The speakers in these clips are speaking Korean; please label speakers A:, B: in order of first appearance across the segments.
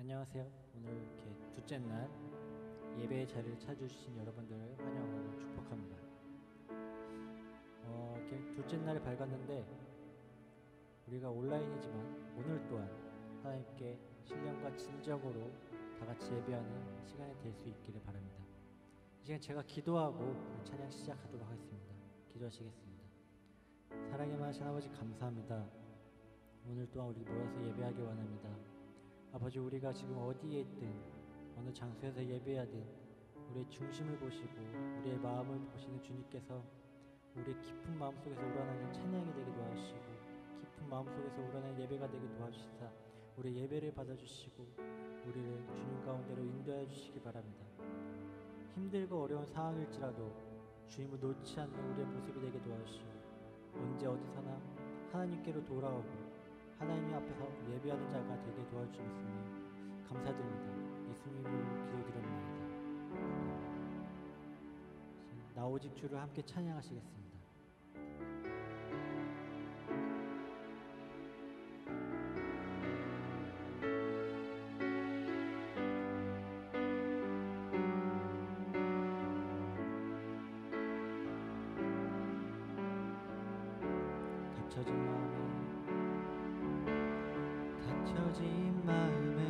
A: 안녕하세요. 오늘 이렇게 둘째 날 예배의 자리를 찾아주신 여러분들을 환영하고 축복합니다. 이렇게 둘째 날이 밝았는데 우리가 온라인이지만 오늘 또한 하나님께 신령과 진정으로 다 같이 예배하는 시간이 될 수 있기를 바랍니다. 이 시간 제가 기도하고 찬양 시작하도록 하겠습니다. 기도하시겠습니다. 사랑의 많으신 아버지 감사합니다. 오늘 또한 우리 모여서 예배하기 원합니다. 아버지, 우리가 지금 어디에 있든 어느 장소에서 예배하든 우리의 중심을 보시고 우리의 마음을 보시는 주님께서 우리의 깊은 마음속에서 우러나는 찬양이 되게 도와주시고 깊은 마음속에서 우러나는 예배가 되게 도와주시사 우리의 예배를 받아주시고 우리를 주님 가운데로 인도해 주시기 바랍니다. 힘들고 어려운 상황일지라도 주님을 놓지 않는 우리의 모습이 되게 도와주시고 언제 어디서나 하나님께로 돌아오고 하나님 앞에서 예배하는 자가 되게 도와주셨으니 감사드립니다. 예수님으로 기도드립니다. 나 오직 주를 함께 찬양하시겠습니다.
B: 닫혀진 마음에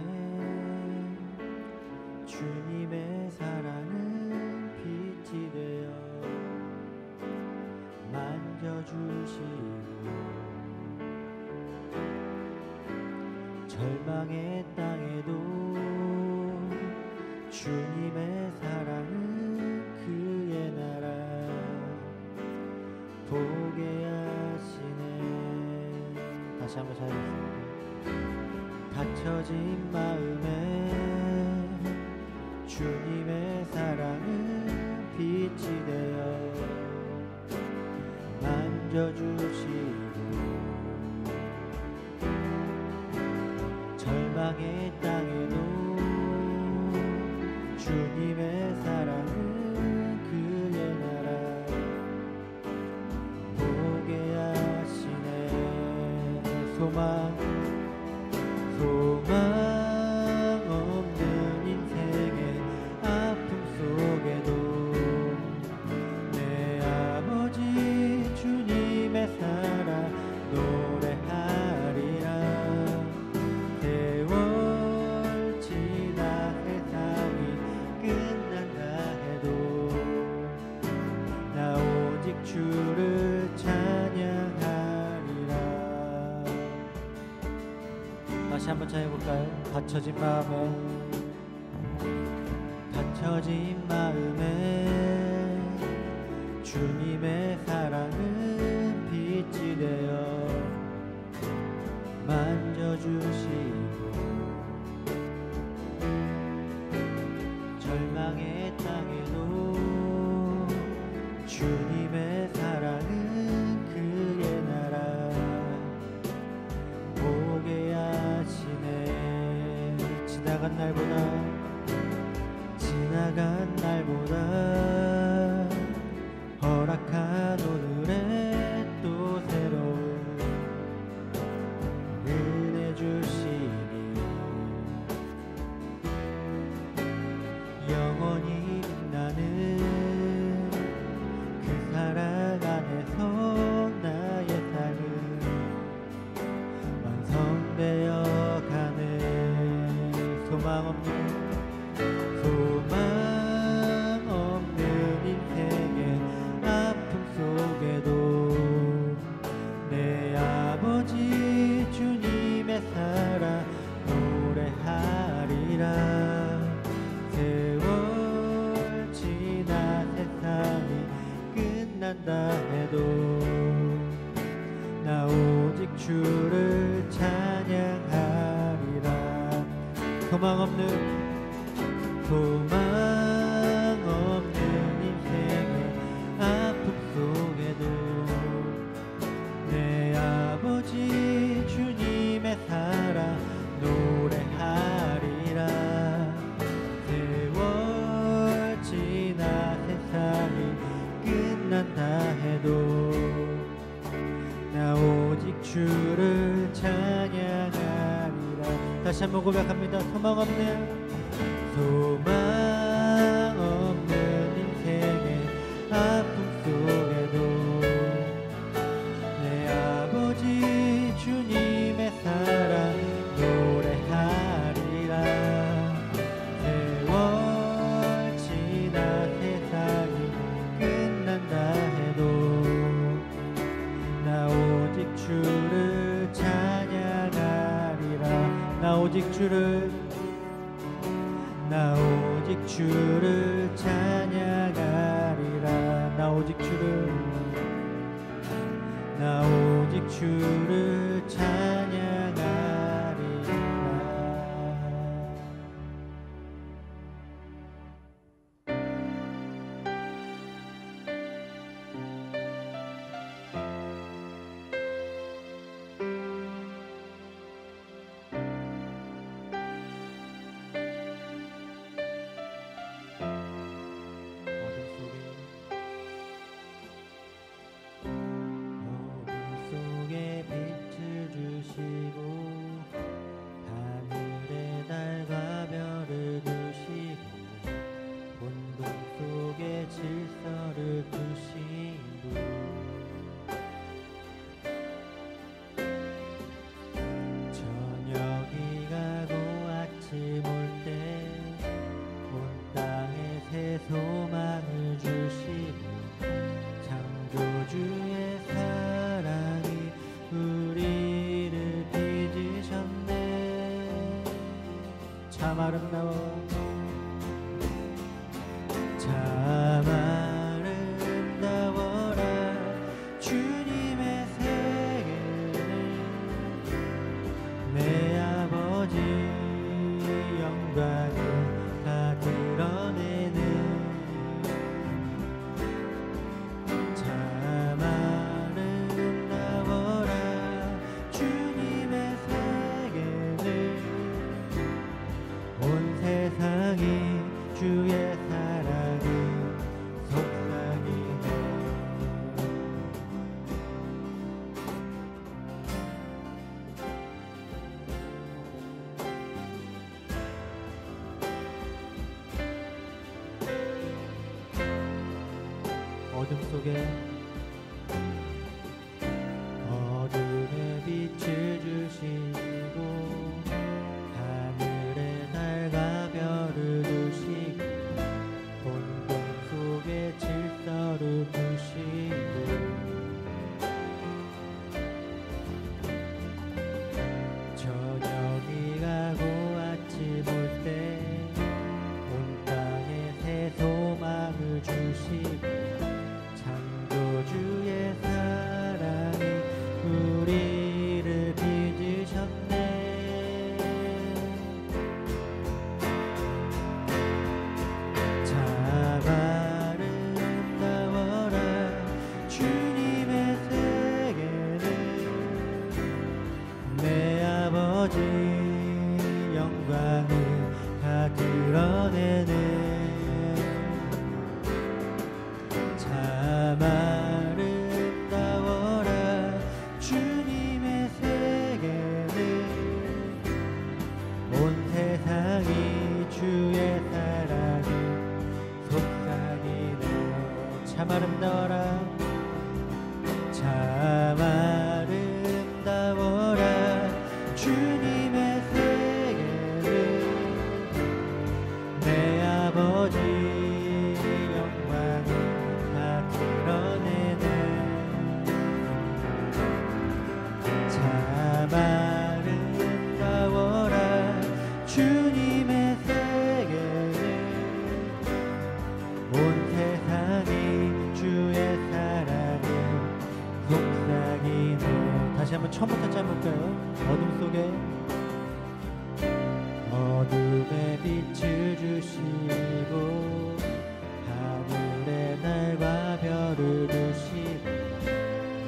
B: 주님의 사랑은 빛이 되어 만져주시고 절망의 땅에도 주님의 사랑은 그의 나라 보게 하시네. 다시 한번 찾아보겠습니다. 닫혀진 마음에 주님의 사랑은 빛이 되어 만져주시고 절망의 땅에도 주님의 사랑은 그의 나라 보게 하시네. 소망 없는 인생의 아픔 속에도 내 아버지 주님의 사랑 노래하리라. 세월 지나 세상이 끝난다 해도 나 오직 주를 찬양하리라. 다시 한번 찬양해볼까요? 닫혀진 마음에 주님의 사랑은 빛이 되어 만져주시고 절망의 땅에도 주님의 사랑은 그의 나라 보게 하시네. 지나간 날보다 허락한 오늘에 또 새로운 은혜 주시니 영원히 빛나는 그 사랑 안에서 나의 삶은 완성되어 가네. 소망 없는 인생의 아픔 속에도 내 아버지 주님의 사랑 노래하리라. 세월 지나 세상이 끝난다 해도 나 오직 주를 찬양하리라. 소망 없는 인생의 아픔 속에도 내 아버지 주님의 사랑 노래하리라. 세월 지나 세상이 끝난다 해도 나 오직 주를 찬양하리라. 다시 한번 고백합니다. 소망 없는 인생의 아픔 속에도 내 아버지 주님의 사랑 노래하리라. 세월 지나 세상이 끝난다 해도 나 오직 주를 찬양하리라. 나 오직 주를 찬양하리라. 나 오직 주를 찬양하리라. 질서를 두신 분 저녁이 가고 아침 올 때 온 땅에 새 소망을 주시고 창조주의 사랑이 우리를 빚으셨네. 참 아름다워 참 아름다워라. 주님의 세계는 내 아버지 영광을 다 드러내는 참 아름다워라. 주님의 세계는 온 세상이 주의 사랑이 속삭이네. 어둠 속에 어둠의 빛을 주시고 하늘의 달과 별을 두시고 혼돈 속에 질서를 두시고 저녁이 가고 아침 올 때 온 땅에 새 소망을 주시고 창조주의 사랑이 우리를 빚으셨네. 참 아름다워라. 주님의 세계는 내 아버지 영광을 다 드러내네. 참 아름다워라. 주님의 세계는 온 세상이 주의 사랑이 속삭이네. 참 아름다워라. 참 아름다워라. 주님의 세계는 내 아버지 영광을 다 드러내네. 참 아름다워라. 주님의 세계는 온 세상이 주의 사랑을 속삭이네. 다시 한번 처음부터 짜볼까요? 어둠 속에 어둠의 빛을 주시고 하늘의 달과 별을 두시고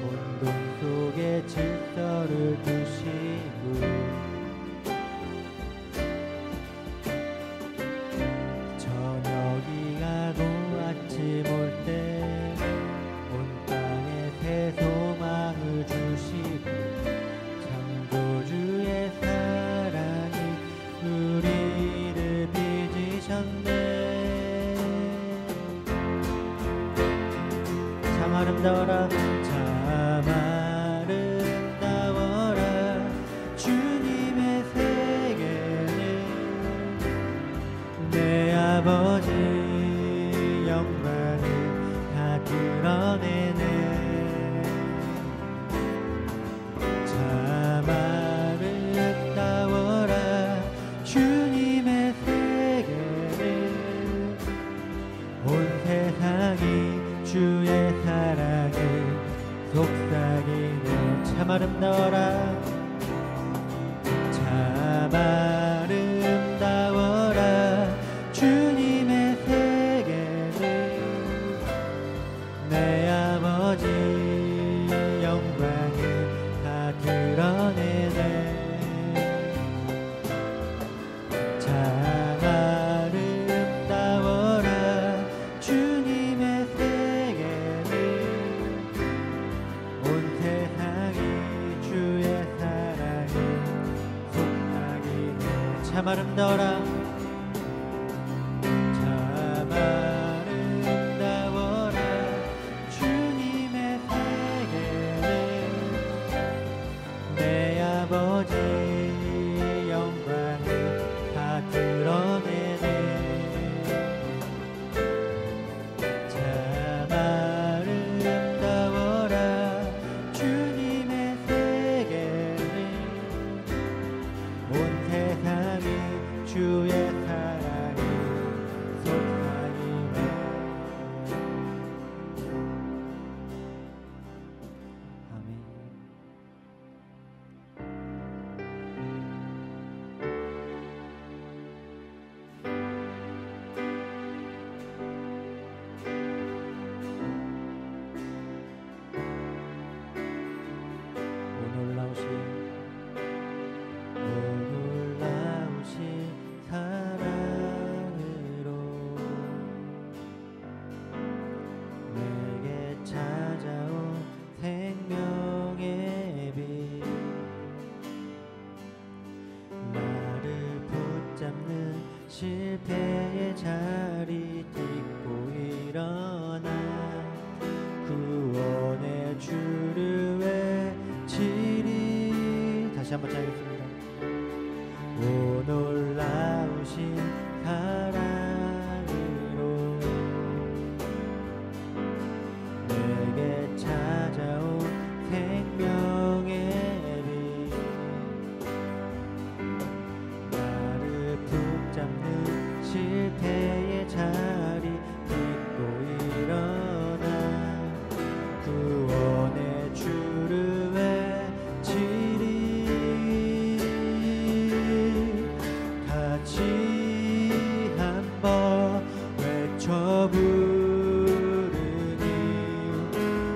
B: 혼돈 속에 질서를 두시고 저녁이 가고 아침 올 때 온 땅에 새 소망을 주시고 창조주의 사랑이 아름다워라 참 아름다워라 주님의 세계는 내 아버지 영광을 다 드러내네 참 아름다워라 주님의 세계는 온 세상이 주의 사랑을 속삭이네 참 아름다워라 참 아름다워라 주님의 세계는 내 아버지 영광을 다 드러내네 참 아름다워라 주님의 세계는 온 세상이 주의 사랑을 속삭이네 참 아름다워라 참 아름다워라 주님의 세계는 내 아버지 영광을 다 드러내네 참 아름다워라 주님의 세계는 온 세상이 주의 사랑을 속삭이네 아멘 놀라우신 사랑으로 내게 찾아온 생명의 빛 나를 붙잡는 실패의 자리 딛고 일어나 구원의 주를 외치리 다시 한번 차겠습니다 오 놀라우신 사랑으로 내게 찾아온 생명의 빛 나를 붙잡는 실패의 자리 딛고 일어나 구원의 주를 외치리 같이 한번 외쳐 부르니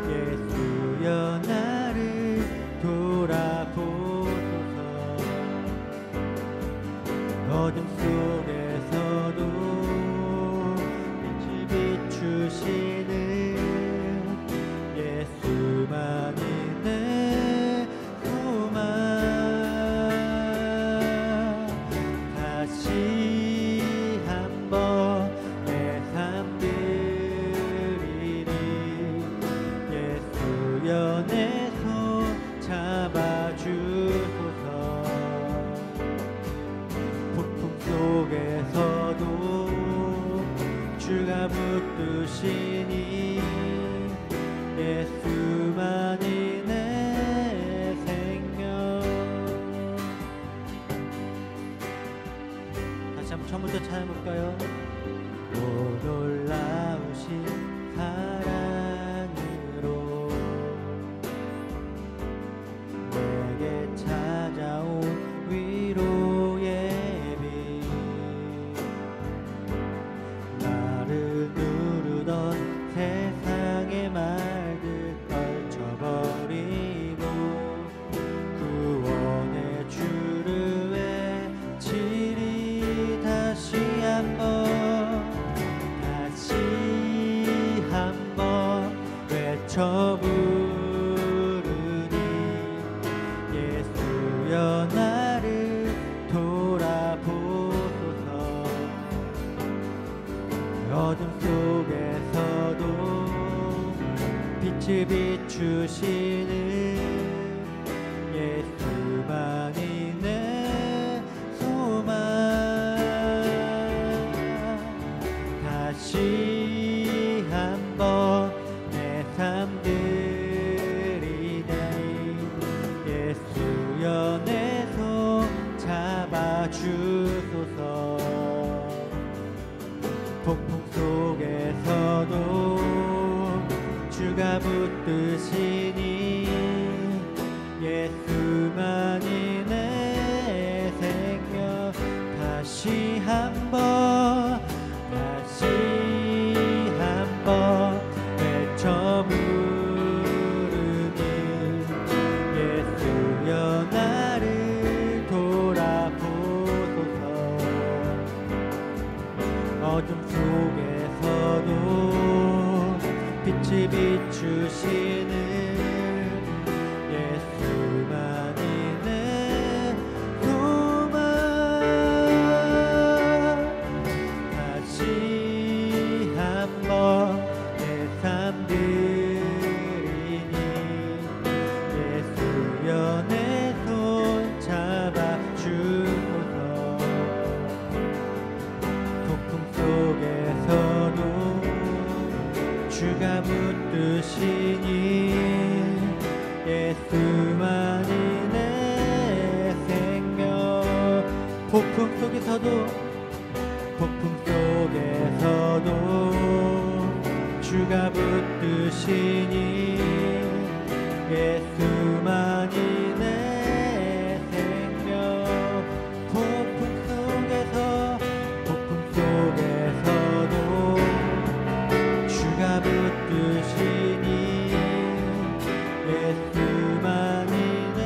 B: 예수여 나를 돌아보소서 어둠 속에서도 빛을 비추시는 예수만이 내 소망 다시 한번 내 삶 드리리 예수여 내 손 잡아주소서 폭풍 속에서도 주가 붙드시니 예수만이 내 생명 다시 한번 처음부터 찾아볼까요? 오 놀라우신 사랑으로 내게 찾아온 위로의 빛 나를 누르던 세상의 말들 떨쳐버리고 구원의 주를 외치리 다시 한번 빛을 비추시는 예수만이 내 소망. 다시 한번 내 삶 드리네. 예수여 내 손 잡아주소서. 폭풍 속에서도 주가 붙드시니 예수만이 내 생명. 다시 한번 외쳐 부르니 예수여 나를 돌아보소서. 어둠 속에서도 빛을 비추시는 예수만이 내 소망. 다시 한번 내 삶 드리니 예수여 내 손 잡아주소서. 폭풍 속에서도 주가 붙드시니 예수만이 내 생명. 폭풍 속에서도 주가 붙드시니 예수만이 내 생명. 폭풍 속에서도 주가 붙드시니 예수만이 내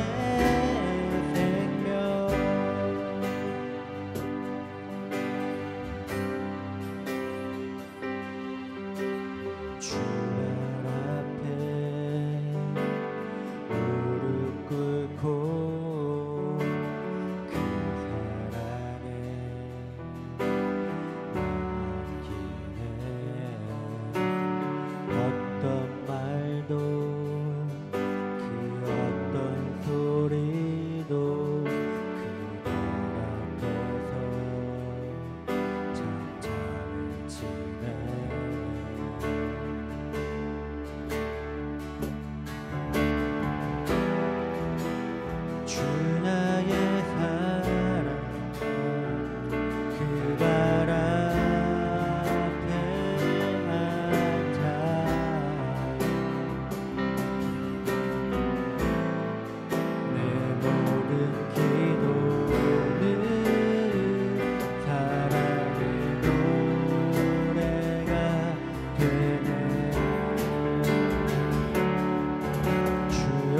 B: 생명. 주 앞에 무릎 꿇고 그 사랑에 어떤 말도 그 어떤 소리도 그날 앞에서 잠잠을 지내. 주 나의 사랑 그 발 앞에 앉아 내 모든 기도는 사랑의 노래가 되네. 주여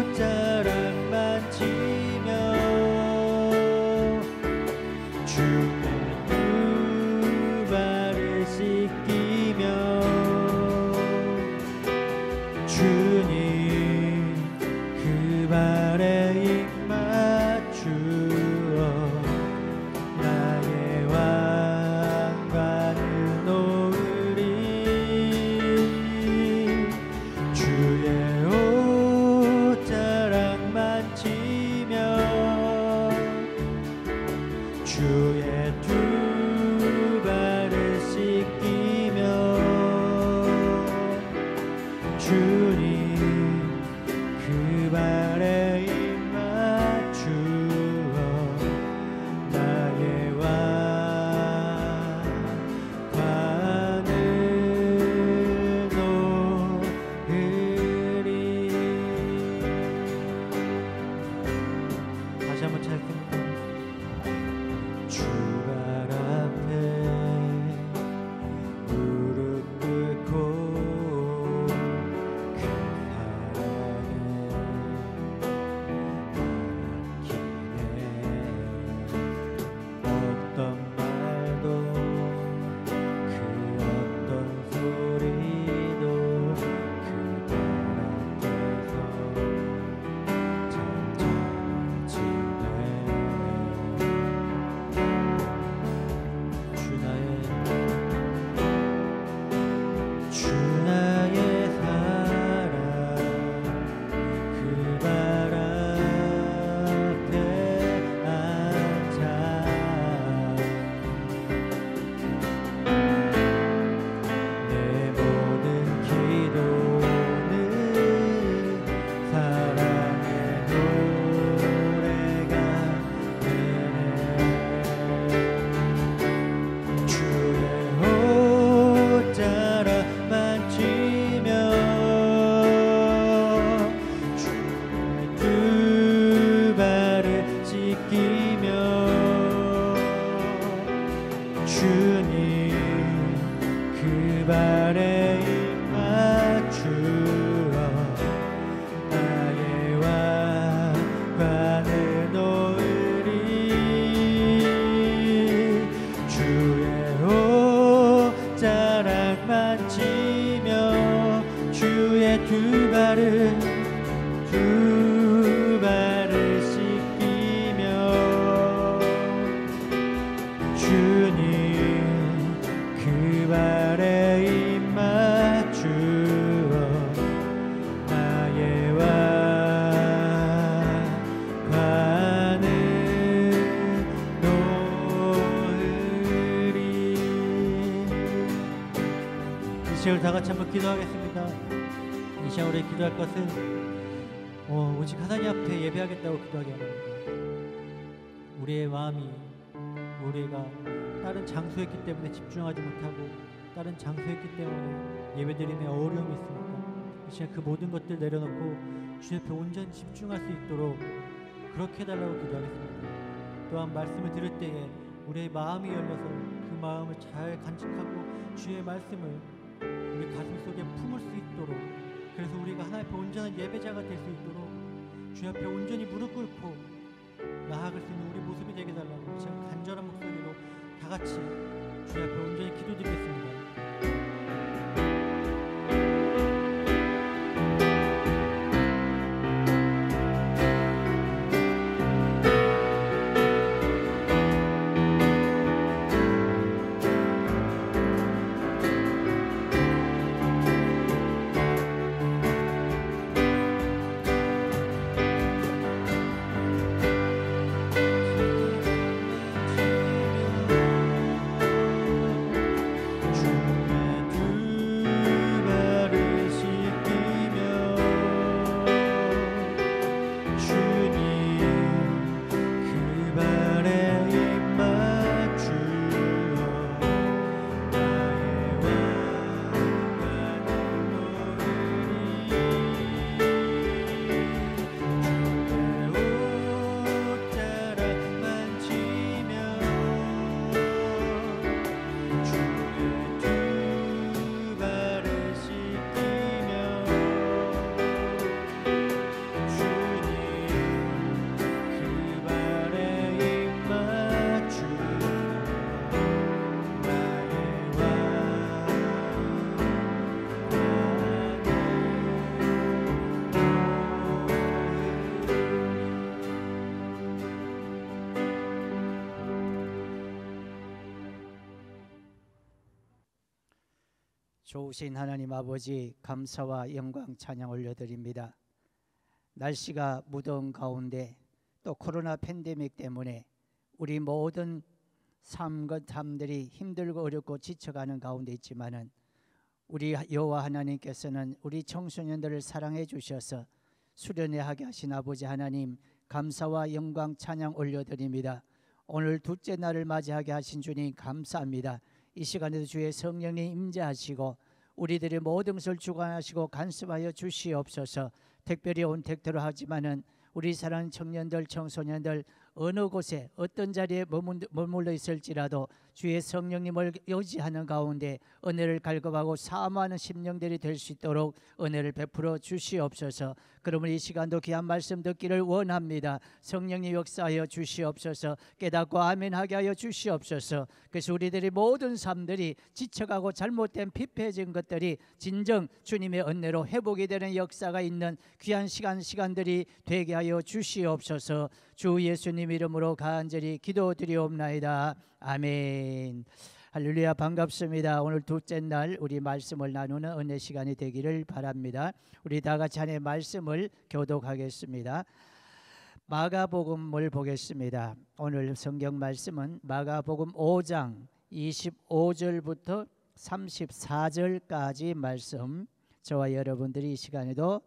B: 옷자락만 치며 주의 두 발을 씻기며 주님 그 발에 입 맞추어 나의 왕관을 놓으리. 주의 옷자락만 치며 주의 두 발을 씻기며 주님 그 발에 입 맞추어 나의 왕관을 놓으리. 다시 한번 찾습니다. 주 발 앞에 무릎 꿇고 그 사랑에 맡기네. 어떤 말도 그 어떤 소리도 그날 앞에서 잠잠을 지내.
A: 시간 다 같이 한번 기도하겠습니다. 이 시간 우리 기도할 것은 오직 하나님 앞에 예배하겠다고 기도하기 원합니다. 우리의 마음이 우리가 다른 장소에 있기 때문에 집중하지 못하고 다른 장소에 있기 때문에 예배드림에 어려움이 있습니다. 이 시간 그 모든 것들 내려놓고 주 옆에 온전히 집중할 수 있도록 그렇게 해달라고 기도하겠습니다. 또한 말씀을 들을 때에 우리의 마음이 열려서 그 마음을 잘 간직하고 주의 말씀을 우리 가슴 속에 품을 수 있도록, 그래서 우리가 하나님 앞에 온전한 예배자가 될 수 있도록 주 앞에 온전히 무릎 꿇고 나아갈 수 있는 우리 모습이 되게 달라고 지금 간절한 목소리로 다 같이 주 앞에 온전히 기도드리겠습니다.
C: 좋으신 하나님 아버지, 감사와 영광 찬양 올려드립니다. 날씨가 무더운 가운데 또 코로나 팬데믹 때문에 우리 모든 삶들이 힘들고 어렵고 지쳐가는 가운데 있지만은 우리 여호와 하나님께서는 우리 청소년들을 사랑해 주셔서 수련회하게 하신 아버지 하나님, 감사와 영광 찬양 올려드립니다. 오늘 둘째 날을 맞이하게 하신 주님 감사합니다. 이 시간에도 주의 성령님 임재하시고 우리들의 모든 것을 주관하시고 간섭하여 주시옵소서. 특별히 온 택도로 하지만은 우리 사랑하는 청년들, 청소년들 어느 곳에 어떤 자리에 머물러 있을지라도 주의 성령님을 의지하는 가운데 은혜를 갈급하고 사모하는 심령들이 될 수 있도록 은혜를 베풀어 주시옵소서. 그러면 이 시간도 귀한 말씀 듣기를 원합니다. 성령님 역사하여 주시옵소서. 깨닫고 아멘하게 하여 주시옵소서. 그래서 우리들의 모든 삶들이 지쳐가고 잘못된 피폐해진 것들이 진정 주님의 은혜로 회복이 되는 역사가 있는 귀한 시간들이 되게 하여 주시옵소서. 주 예수님 이름으로 간절히 기도드리옵나이다. 아멘. 할렐루야. 반갑습니다. 오늘 둘째 날 우리 말씀을 나누는 은혜 시간이 되기를 바랍니다. 우리 다 같이 하나님의 말씀을 교독하겠습니다. 마가복음을 보겠습니다. 오늘 성경 말씀은 마가복음 5장 25절부터 34절까지 말씀, 저와 여러분들이 이 시간에도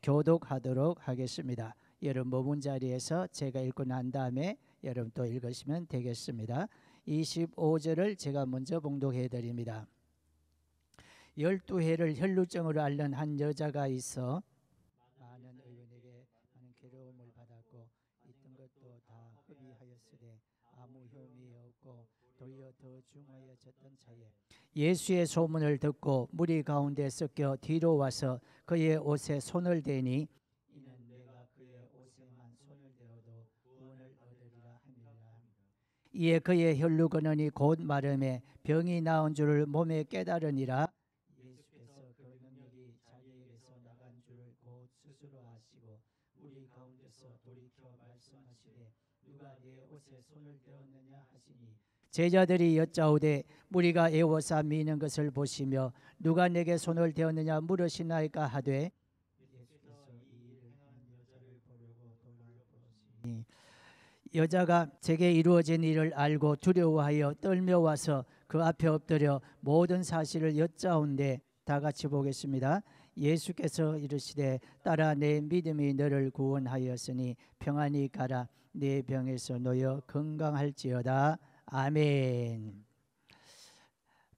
C: 교독하도록 하겠습니다. 여러분 머문 자리에서 제가 읽고 난 다음에 여러분 또 읽으시면 되겠습니다. 25절을 제가 먼저 봉독해 드립니다. 12해를 혈루증으로 앓는 한 여자가 있어 많은 의원에게 많은 괴로움을 받았고 있던 것도 다 허비하였으되 아무 혐의 없고 도리어 더 중하여졌던 차에 예수의 소문을 듣고 무리 가운데 섞여 뒤로 와서 그의 옷에 손을 대니 이는 내가 그의 옷에만 손을 대어도 구원을 얻으리라 함이라. 이에 그의 혈루 근원이 곧 마름에 병이 나은 줄을 몸에 깨달으니라. 예수께서 그 능력이 자기에게서 나간 줄을 곧 스스로 아시고 우리 가운데서 돌이켜 말씀하시되 누가 내 옷에 손을 대었느냐 하시니 제자들이 여짜오되 무리가 애워싸 미는 것을 보시며 누가 내게 손을 대었느냐 물으시나이까 하되 예수께서 이 일을 행한 여자를 보려고 돌을 부르시니 여자가 제게 이루어진 일을 알고 두려워하여 떨며 와서 그 앞에 엎드려 모든 사실을 여짜온데 다 같이 보겠습니다. 예수께서 이르시되 따라 내 믿음이 너를 구원하였으니 평안히 가라. 내 병에서 놓여 건강할지어다. 아멘.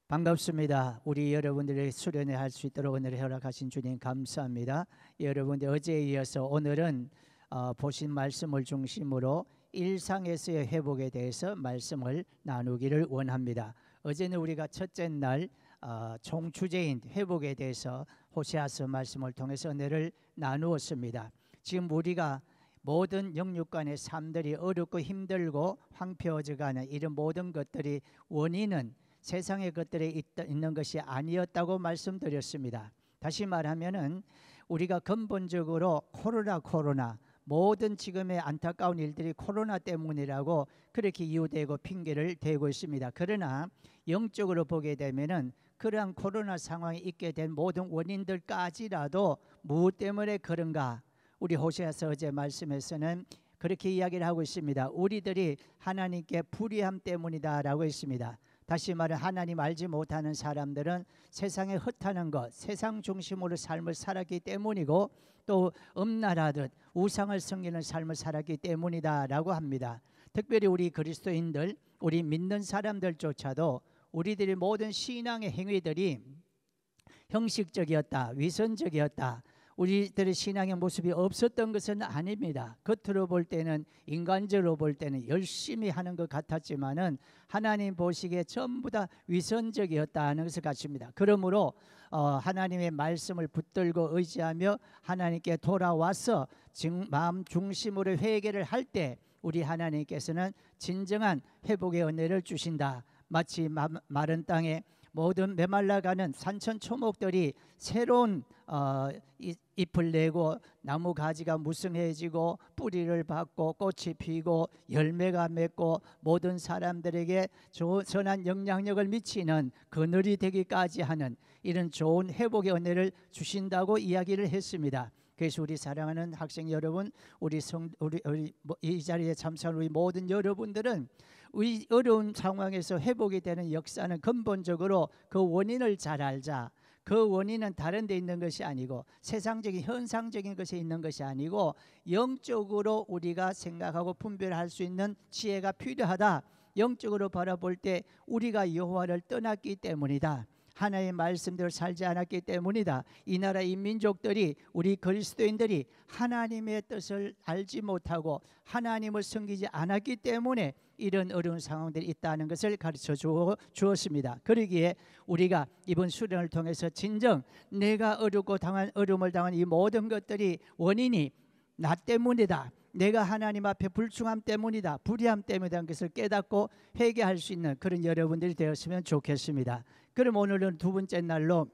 C: 반갑습니다. 우리 여러분들의 수련회 할 수 있도록 오늘 허락하신 주님 감사합니다. 여러분들 어제에 이어서 오늘은 보신 말씀을 중심으로 일상에서의 회복에 대해서 말씀을 나누기를 원합니다. 어제는 우리가 첫째 날 총주제인 회복에 대해서 호세아서 말씀을 통해서 은혜를 나누었습니다. 지금 우리가 모든 영육간의 삶들이 어렵고 힘들고 황폐해져가는 이런 모든 것들이 원인은 세상의 것들에 있는 것이 아니었다고 말씀드렸습니다. 다시 말하면은 우리가 근본적으로 코로나 모든 지금의 안타까운 일들이 코로나 때문이라고 그렇게 이유되고 핑계를 대고 있습니다. 그러나 영적으로 보게 되면은 그러한 코로나 상황이 있게 된 모든 원인들까지라도 무엇 때문에 그런가? 우리 호세아서 어제 말씀에서는 그렇게 이야기를 하고 있습니다. 우리들이 하나님께 불의함 때문이다라고 했습니다. 다시 말해 하나님 알지 못하는 사람들은 세상에 헛하는 것, 세상 중심으로 삶을 살았기 때문이고 또 음란하듯 우상을 섬기는 삶을 살았기 때문이다라고 합니다. 특별히 우리 그리스도인들, 우리 믿는 사람들조차도 우리들의 모든 신앙의 행위들이 형식적이었다, 위선적이었다, 우리들의 신앙의 모습이 없었던 것은 아닙니다. 겉으로 볼 때는, 인간적으로 볼 때는 열심히 하는 것 같았지만은 하나님 보시기에 전부 다 위선적이었다는 것을 갖춥니다. 그러므로 하나님의 말씀을 붙들고 의지하며 하나님께 돌아와서 마음 중심으로 회개를 할 때 우리 하나님께서는 진정한 회복의 은혜를 주신다. 마치 마른 땅에 모든 메말라가는 산천초목들이 새로운 잎을 내고 나무 가지가 무성해지고 뿌리를 받고 꽃이 피고 열매가 맺고 모든 사람들에게 선한 영향력을 미치는 그늘이 되기까지 하는 이런 좋은 회복의 은혜를 주신다고 이야기를 했습니다. 그래서 우리 사랑하는 학생 여러분, 우리 이 자리에 참석한 우리 모든 여러분들은 우리 어려운 상황에서 회복이 되는 역사는 근본적으로 그 원인을 잘 알자. 그 원인은 다른 데 있는 것이 아니고 세상적인 현상적인 것에 있는 것이 아니고 영적으로 우리가 생각하고 분별할 수 있는 지혜가 필요하다. 영적으로 바라볼 때 우리가 여호와를 떠났기 때문이다. 하나님의 말씀대로 살지 않았기 때문이다. 이 나라 이 민족들이, 우리 그리스도인들이 하나님의 뜻을 알지 못하고 하나님을 섬기지 않았기 때문에 이런 어려운 상황들이 있다는 것을 가르쳐 주었습니다. 그러기에 우리가 이번 수련을 통해서 진정 내가 어려움을 당한 이 모든 것들이 원인이 나 때문이다. 내가 하나님 앞에 불충함 때문이다. 불의함 때문이라는 것을 깨닫고 회개할 수 있는 그런 여러분들이 되었으면 좋겠습니다. 그럼 오늘은 두 번째 날로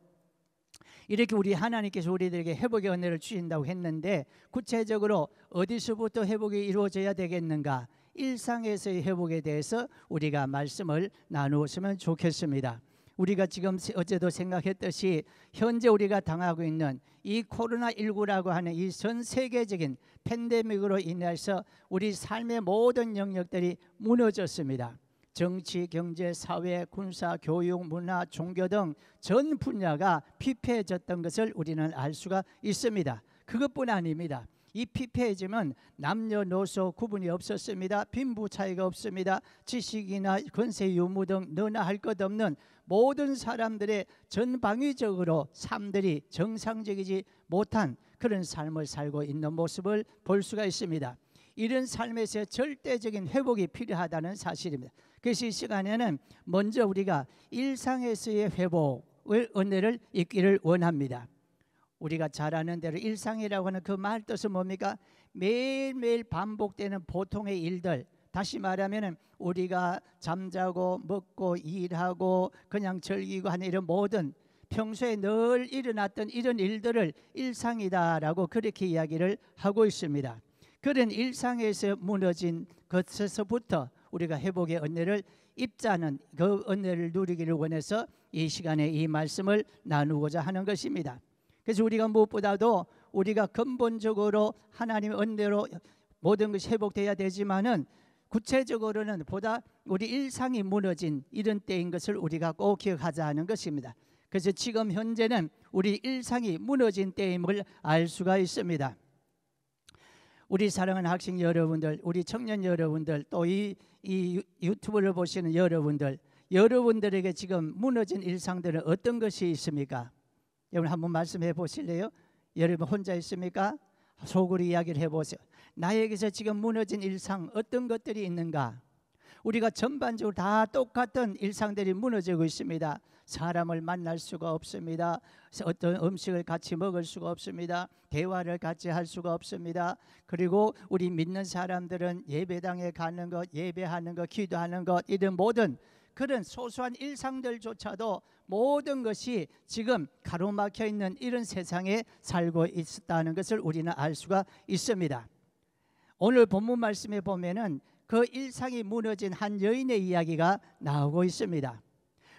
C: 이렇게 우리 하나님께서 우리들에게 회복의 은혜를 주신다고 했는데 구체적으로 어디서부터 회복이 이루어져야 되겠는가? 일상에서의 회복에 대해서 우리가 말씀을 나누었으면 좋겠습니다. 우리가 지금 어제도 생각했듯이 현재 우리가 당하고 있는 이 코로나19라고 하는 이 전 세계적인 팬데믹으로 인해서 우리 삶의 모든 영역들이 무너졌습니다. 정치, 경제, 사회, 군사, 교육, 문화, 종교 등 전 분야가 피폐해졌던 것을 우리는 알 수가 있습니다. 그것뿐 아닙니다. 이 피폐해짐은 남녀노소 구분이 없었습니다. 빈부 차이가 없습니다. 지식이나 권세 유무 등 너나 할 것 없는 모든 사람들의 전방위적으로 삶들이 정상적이지 못한 그런 삶을 살고 있는 모습을 볼 수가 있습니다. 이런 삶에서 절대적인 회복이 필요하다는 사실입니다. 그래서 이 시간에는 먼저 우리가 일상에서의 회복을 은혜를 잊기를 원합니다. 우리가 잘 아는 대로 일상이라고 하는 그 말 뜻은 뭡니까? 매일매일 반복되는 보통의 일들, 다시 말하면 우리가 잠자고 먹고 일하고 그냥 즐기고 하는 이런 모든 평소에 늘 일어났던 이런 일들을 일상이다라고 그렇게 이야기를 하고 있습니다. 그런 일상에서 무너진 것에서부터 우리가 회복의 은혜를 입자는 그 은혜를 누리기를 원해서 이 시간에 이 말씀을 나누고자 하는 것입니다. 그래서 우리가 무엇보다도 우리가 근본적으로 하나님의 은혜로 모든 것이 회복돼야 되지만은 구체적으로는 보다 우리 일상이 무너진 이런 때인 것을 우리가 꼭 기억하자 하는 것입니다. 그래서 지금 현재는 우리 일상이 무너진 때임을 알 수가 있습니다. 우리 사랑하는 학생 여러분들, 우리 청년 여러분들, 또 이 유튜브를 보시는 여러분들에게 지금 무너진 일상들은 어떤 것이 있습니까? 여러분 한번 말씀해 보실래요? 여러분 혼자 있습니까? 속으로 이야기를 해보세요. 나에게서 지금 무너진 일상 어떤 것들이 있는가? 우리가 전반적으로 다 똑같은 일상들이 무너지고 있습니다. 사람을 만날 수가 없습니다. 어떤 음식을 같이 먹을 수가 없습니다. 대화를 같이 할 수가 없습니다. 그리고 우리 믿는 사람들은 예배당에 가는 것, 예배하는 것, 기도하는 것, 이런 모든 그런 소소한 일상들조차도 모든 것이 지금 가로막혀 있는 이런 세상에 살고 있다는 것을 우리는 알 수가 있습니다. 오늘 본문 말씀에 보면은 그 일상이 무너진 한 여인의 이야기가 나오고 있습니다.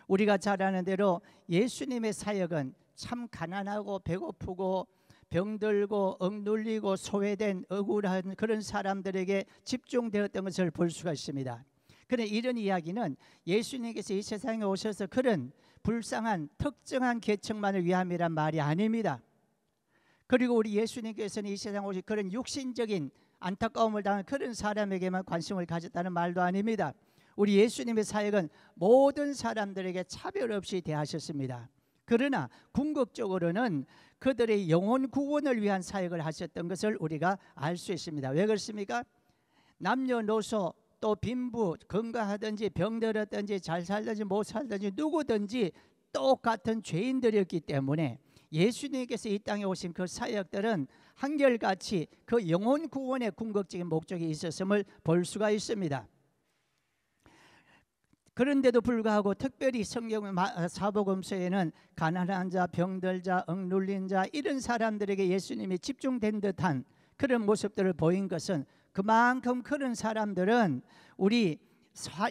C: 우리가 잘 아는 대로 예수님의 사역은 참 가난하고 배고프고 병들고 억눌리고 소외된 억울한 그런 사람들에게 집중되었던 것을 볼 수가 있습니다. 그런데 이런 이야기는 예수님께서 이 세상에 오셔서 그런 불쌍한 특정한 계층만을 위함이란 말이 아닙니다. 그리고 우리 예수님께서는 이 세상에 오신 그런 육신적인 안타까움을 당한 그런 사람에게만 관심을 가졌다는 말도 아닙니다. 우리 예수님의 사역은 모든 사람들에게 차별 없이 대하셨습니다. 그러나 궁극적으로는 그들의 영혼 구원을 위한 사역을 하셨던 것을 우리가 알 수 있습니다. 왜 그렇습니까? 남녀노소 또 빈부, 건강하든지 병들었든지 잘 살든지 못 살든지 누구든지 똑같은 죄인들이었기 때문에 예수님께서 이 땅에 오신 그 사역들은 한결같이 그 영혼 구원의 궁극적인 목적이 있었음을 볼 수가 있습니다. 그런데도 불구하고 특별히 성경 사복음서에는 가난한 자, 병들 자, 억눌린 자 이런 사람들에게 예수님이 집중된 듯한 그런 모습들을 보인 것은 그만큼 그런 사람들은 우리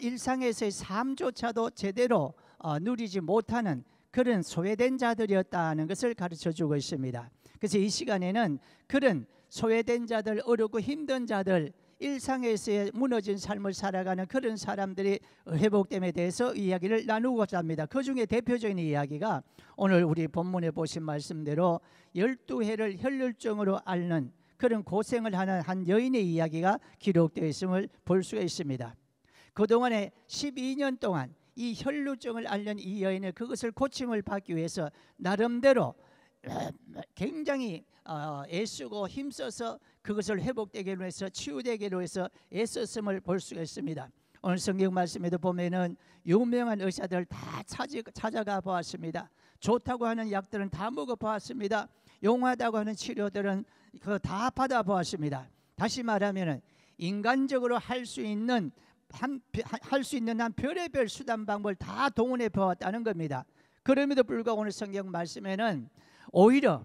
C: 일상에서의 삶조차도 제대로 누리지 못하는 그런 소외된 자들이었다는 것을 가르쳐주고 있습니다. 그래서 이 시간에는 그런 소외된 자들, 어렵고 힘든 자들, 일상에서의 무너진 삶을 살아가는 그런 사람들이 회복됨에 대해서 이야기를 나누고자 합니다. 그 중에 대표적인 이야기가 오늘 우리 본문에 보신 말씀대로 12해를 혈루증으로 앓는 그런 고생을 하는 한 여인의 이야기가 기록되어 있음을 볼 수가 있습니다. 그동안에 12년 동안 이 혈루증을 앓는 이 여인은 그것을 고침을 받기 위해서 나름대로 굉장히 애쓰고 힘써서 그것을 회복되기로 해서 치유되기로 해서 애썼음을 볼 수가 있습니다. 오늘 성경 말씀에도 보면은 유명한 의사들 다 찾아가 보았습니다. 좋다고 하는 약들은 다 먹어보았습니다. 용하다고 하는 치료들은 그거 다 받아보았습니다. 다시 말하면은 인간적으로 할 수 있는 한 별의별 수단 방법을 다 동원해 보았다는 겁니다. 그럼에도 불구하고 오늘 성경 말씀에는 오히려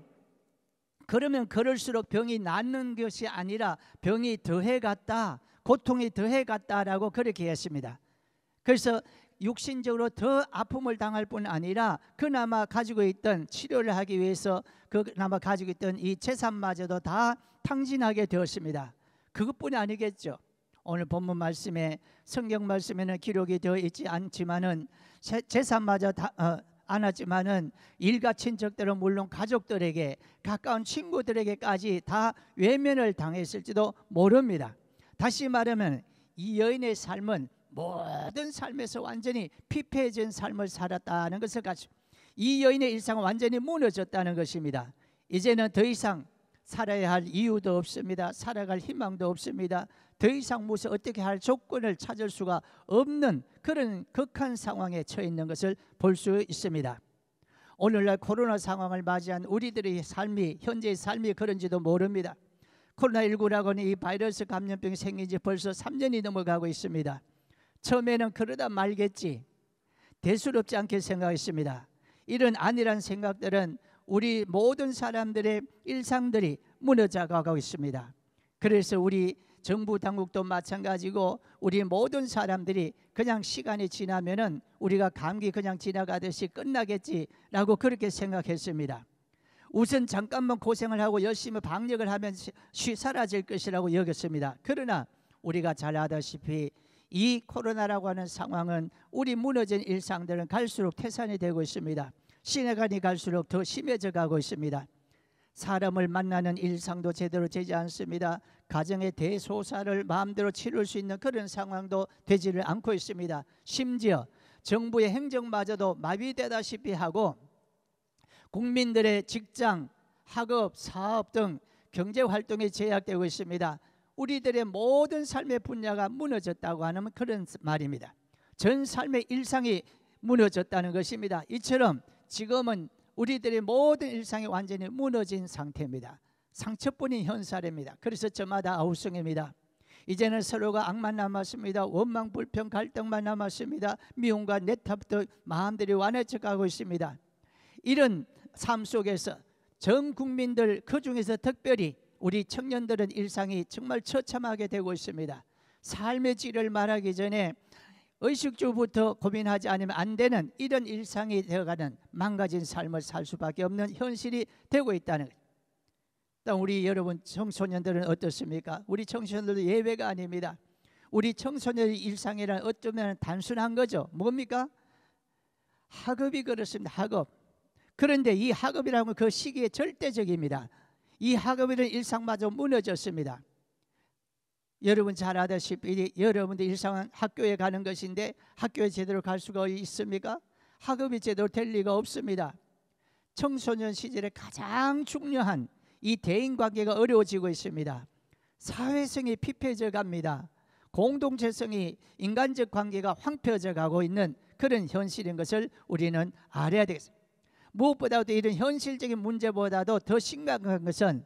C: 그러면 그럴수록 병이 낫는 것이 아니라 병이 더해갔다, 고통이 더해갔다라고 그렇게 했습니다. 그래서 육신적으로 더 아픔을 당할 뿐 아니라 그나마 가지고 있던 치료를 하기 위해서 그나마 가지고 있던 이 재산마저도 다 탕진하게 되었습니다. 그것뿐이 아니겠죠. 오늘 본문 말씀에 성경 말씀에는 기록이 되어 있지 않지만은 재산마저 안 하지만은 일가 친척들은 물론 가족들에게 가까운 친구들에게까지 다 외면을 당했을지도 모릅니다. 다시 말하면 이 여인의 삶은 모든 삶에서 완전히 피폐해진 삶을 살았다는 것을 가지고 이 여인의 일상은 완전히 무너졌다는 것입니다. 이제는 더 이상 살아야 할 이유도 없습니다. 살아갈 희망도 없습니다. 더 이상 무슨 어떻게 할 조건을 찾을 수가 없는 그런 극한 상황에 처해 있는 것을 볼 수 있습니다. 오늘날 코로나 상황을 맞이한 우리들의 삶이 현재의 삶이 그런지도 모릅니다. 코로나19라고는 이 바이러스 감염병이 생긴 지 벌써 3년이 넘어가고 있습니다. 처음에는 그러다 말겠지, 대수롭지 않게 생각했습니다. 이런 안일한 생각들은 우리 모든 사람들의 일상들이 무너져 가고 있습니다. 그래서 우리 정부 당국도 마찬가지고 우리 모든 사람들이 그냥 시간이 지나면은 우리가 감기 그냥 지나가듯이 끝나겠지라고 그렇게 생각했습니다. 우선 잠깐만 고생을 하고 열심히 방역을 하면 사라질 것이라고 여겼습니다. 그러나 우리가 잘 아다시피 이 코로나라고 하는 상황은 우리 무너진 일상들은 갈수록 태산이 되고 있습니다. 시간이 갈수록 더 심해져 가고 있습니다. 사람을 만나는 일상도 제대로 되지 않습니다. 가정의 대소사를 마음대로 치룰 수 있는 그런 상황도 되지를 않고 있습니다. 심지어 정부의 행정마저도 마비되다시피 하고 국민들의 직장, 학업, 사업 등 경제활동이 제약되고 있습니다. 우리들의 모든 삶의 분야가 무너졌다고 하는 그런 말입니다. 전 삶의 일상이 무너졌다는 것입니다. 이처럼 지금은 우리들의 모든 일상이 완전히 무너진 상태입니다. 상처뿐인 현살입니다. 그래서 저마다 아우성입니다. 이제는 서로가 악만 남았습니다. 원망, 불평, 갈등만 남았습니다. 미움과 내탑도 마음들이 완해져 가고 있습니다. 이런 삶 속에서 전 국민들, 그 중에서 특별히 우리 청년들은 일상이 정말 처참하게 되고 있습니다. 삶의 질을 말하기 전에 의식주부터 고민하지 않으면 안 되는 이런 일상이 되어가는 망가진 삶을 살 수밖에 없는 현실이 되고 있다는 거예요. 우리 여러분 청소년들은 어떻습니까? 우리 청소년들도 예외가 아닙니다. 우리 청소년의 일상이란 어쩌면 단순한 거죠. 뭡니까? 학업이 그렇습니다. 학업. 그런데 이 학업이라는 그 시기에 절대적입니다. 이 학업이라는 일상마저 무너졌습니다. 여러분 잘 아다시피 여러분들 일상은 학교에 가는 것인데 학교에 제대로 갈 수가 있습니까? 학업이 제대로 될 리가 없습니다. 청소년 시절에 가장 중요한 이 대인관계가 어려워지고 있습니다. 사회성이 피폐해져 갑니다. 공동체성이, 인간적 관계가 황폐해져 가고 있는 그런 현실인 것을 우리는 알아야 되겠습니다. 무엇보다도 이런 현실적인 문제보다도 더 심각한 것은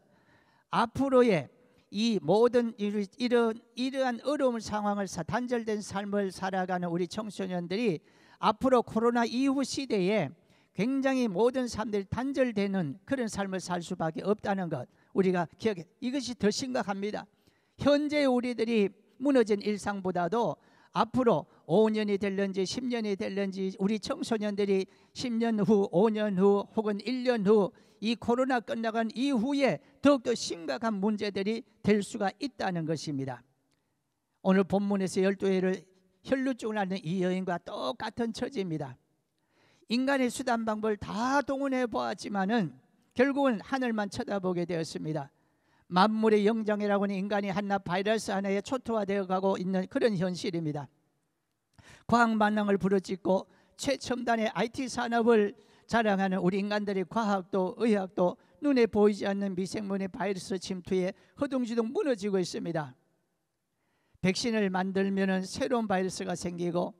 C: 앞으로의 이 모든 이러한 어려운 상황을 단절된 삶을 살아가는 우리 청소년들이 앞으로 코로나 이후 시대에 굉장히 모든 사람들이 단절되는 그런 삶을 살 수밖에 없다는 것 우리가 기억해. 이것이 더 심각합니다. 현재 우리들이 무너진 일상보다도 앞으로 5년이 될런지 10년이 될런지 우리 청소년들이 10년 후, 5년 후 혹은 1년 후 이 코로나 끝나간 이후에 더욱더 심각한 문제들이 될 수가 있다는 것입니다. 오늘 본문에서 12회를 혈루증을 앓는 이 여인과 똑같은 처지입니다. 인간의 수단 방법을 다 동원해 보았지만은 결국은 하늘만 쳐다보게 되었습니다. 만물의 영장이라고 하는 인간이 한낱 바이러스 하나에 초토화되어 가고 있는 그런 현실입니다. 과학 만능을 부르짖고 최첨단의 IT 산업을 자랑하는 우리 인간들의 과학도 의학도 눈에 보이지 않는 미생물의 바이러스 침투에 허둥지둥 무너지고 있습니다. 백신을 만들면 새로운 바이러스가 생기고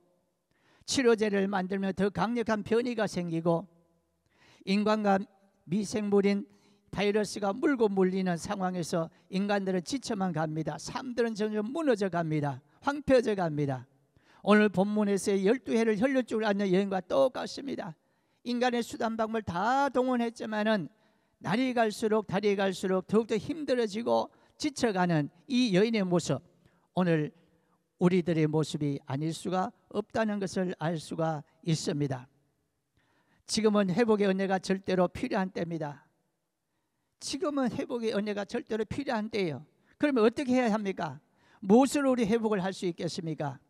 C: 치료제를 만들면 더 강력한 변이가 생기고 인간과 미생물인 바이러스가 물고 물리는 상황에서 인간들은 지쳐만 갑니다. 삶들은 점점 무너져 갑니다. 황폐해져 갑니다. 오늘 본문에서의 12회를 혈루증을 앓는 여인과 똑같습니다. 인간의 수단 방법을 다 동원했지만은 날이 갈수록 더욱더 힘들어지고 지쳐가는 이 여인의 모습, 오늘 우리들의 모습이 아닐 수가 없다는 것을 알 수가 있습니다. 지금은 회복의 은혜가 절대로 필요한 때입니다. 지금은 회복의 은혜가 절대로 필요한 때예요. 그러면 어떻게 해야 합니까? 무엇으로 우리 회복을 할 수 있겠습니까?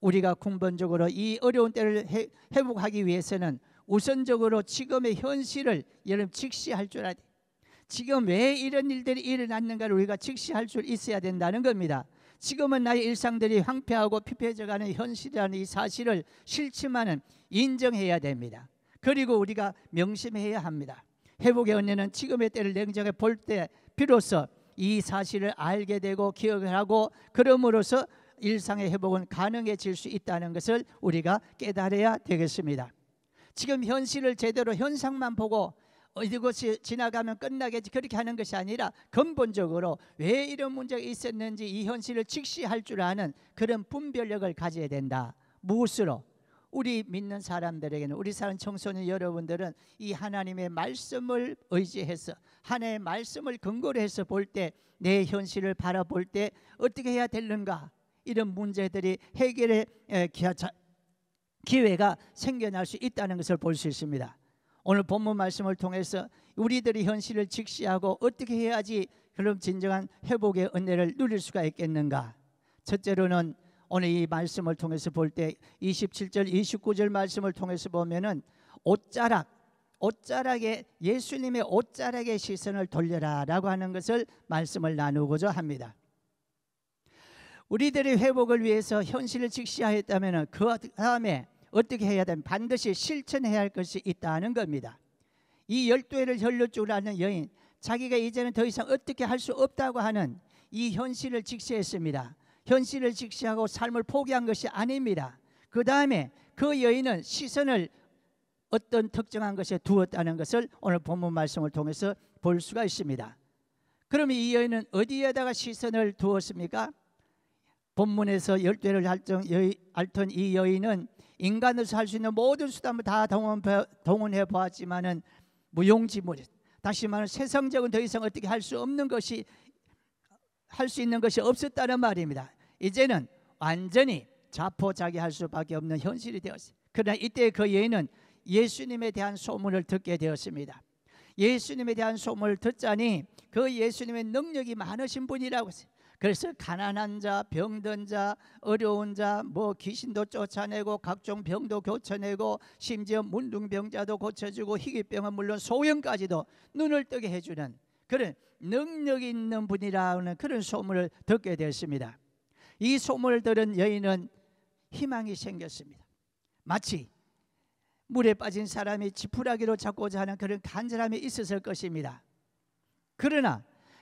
C: 우리가 근본적으로 이 어려운 때를 회복하기 위해서는 우선적으로 지금의 현실을 여러분 직시할 줄 알아야 돼요. 지금 왜 이런 일들이 일어났는가를 우리가 직시할 줄 있어야 된다는 겁니다. 지금은 나의 일상들이 황폐하고 피폐해져가는 현실이라는 이 사실을 실체만은 인정해야 됩니다. 그리고 우리가 명심해야 합니다. 회복의 은혜는 지금의 때를 냉정해 볼 때 비로소 이 사실을 알게 되고 기억을 하고 그럼으로써 일상의 회복은 가능해질 수 있다는 것을 우리가 깨달아야 되겠습니다. 지금 현실을 제대로 현상만 보고 이것이 지나가면 끝나겠지 그렇게 하는 것이 아니라 근본적으로 왜 이런 문제가 있었는지 이 현실을 직시할 줄 아는 그런 분별력을 가져야 된다. 무엇으로? 우리 믿는 사람들에게는, 우리 사는 청소년 여러분들은 이 하나님의 말씀을 의지해서 하나님의 말씀을 근거로 해서 볼 때 내 현실을 바라볼 때 어떻게 해야 되는가, 이런 문제들이 해결의 기회가 생겨날 수 있다는 것을 볼 수 있습니다. 오늘 본문 말씀을 통해서 우리들이 현실을 직시하고 어떻게 해야지 그럼 진정한 회복의 은혜를 누릴 수가 있겠는가. 첫째로는 오늘 이 말씀을 통해서 볼 때 27절 29절 말씀을 통해서 보면은 옷자락에 예수님의 옷자락에 시선을 돌려라라고 하는 것을 말씀을 나누고자 합니다. 우리들의 회복을 위해서 현실을 직시하였다면 그 다음에 어떻게 해야 되면 반드시 실천해야 할 것이 있다는 겁니다. 이 12회를 혈루증으로 앓는 여인, 자기가 이제는 더 이상 어떻게 할 수 없다고 하는 이 현실을 직시했습니다. 현실을 직시하고 삶을 포기한 것이 아닙니다. 그 다음에 그 여인은 시선을 어떤 특정한 것에 두었다는 것을 오늘 본문 말씀을 통해서 볼 수가 있습니다. 그러면 이 여인은 어디에다가 시선을 두었습니까? 본문에서 12회를 앓던 이 여인은 인간으로서 할 수 있는 모든 수단을 다 동원해 보았지만은 무용지물, 다시 말하면 세상적인 더 이상 어떻게 할 수 없는 것이, 할 수 있는 것이 없었다는 말입니다. 이제는 완전히 자포자기할 수밖에 없는 현실이 되었어요. 그러나 이때 그 여인은 예수님에 대한 소문을 듣게 되었습니다. 예수님에 대한 소문을 듣자니 그 예수님의 능력이 많으신 분이라고 했어요. 그래서 가난한 자, 병든 자, 어려운 자, 귀신도 쫓아내고 각종 병도 고쳐내고 심지어 문둥병자도 고쳐주고 희귀병은 물론 소형까지도 눈을 뜨게 해주는 그런 능력 있는 분이라는 그런 소문을 듣게 됐습니다. 이 소문을 들은 여인은 희망이 생겼습니다. 마치 물에 빠진 사람이 지푸라기로 잡고자 하는 그런 간절함이 있었을 것입니다.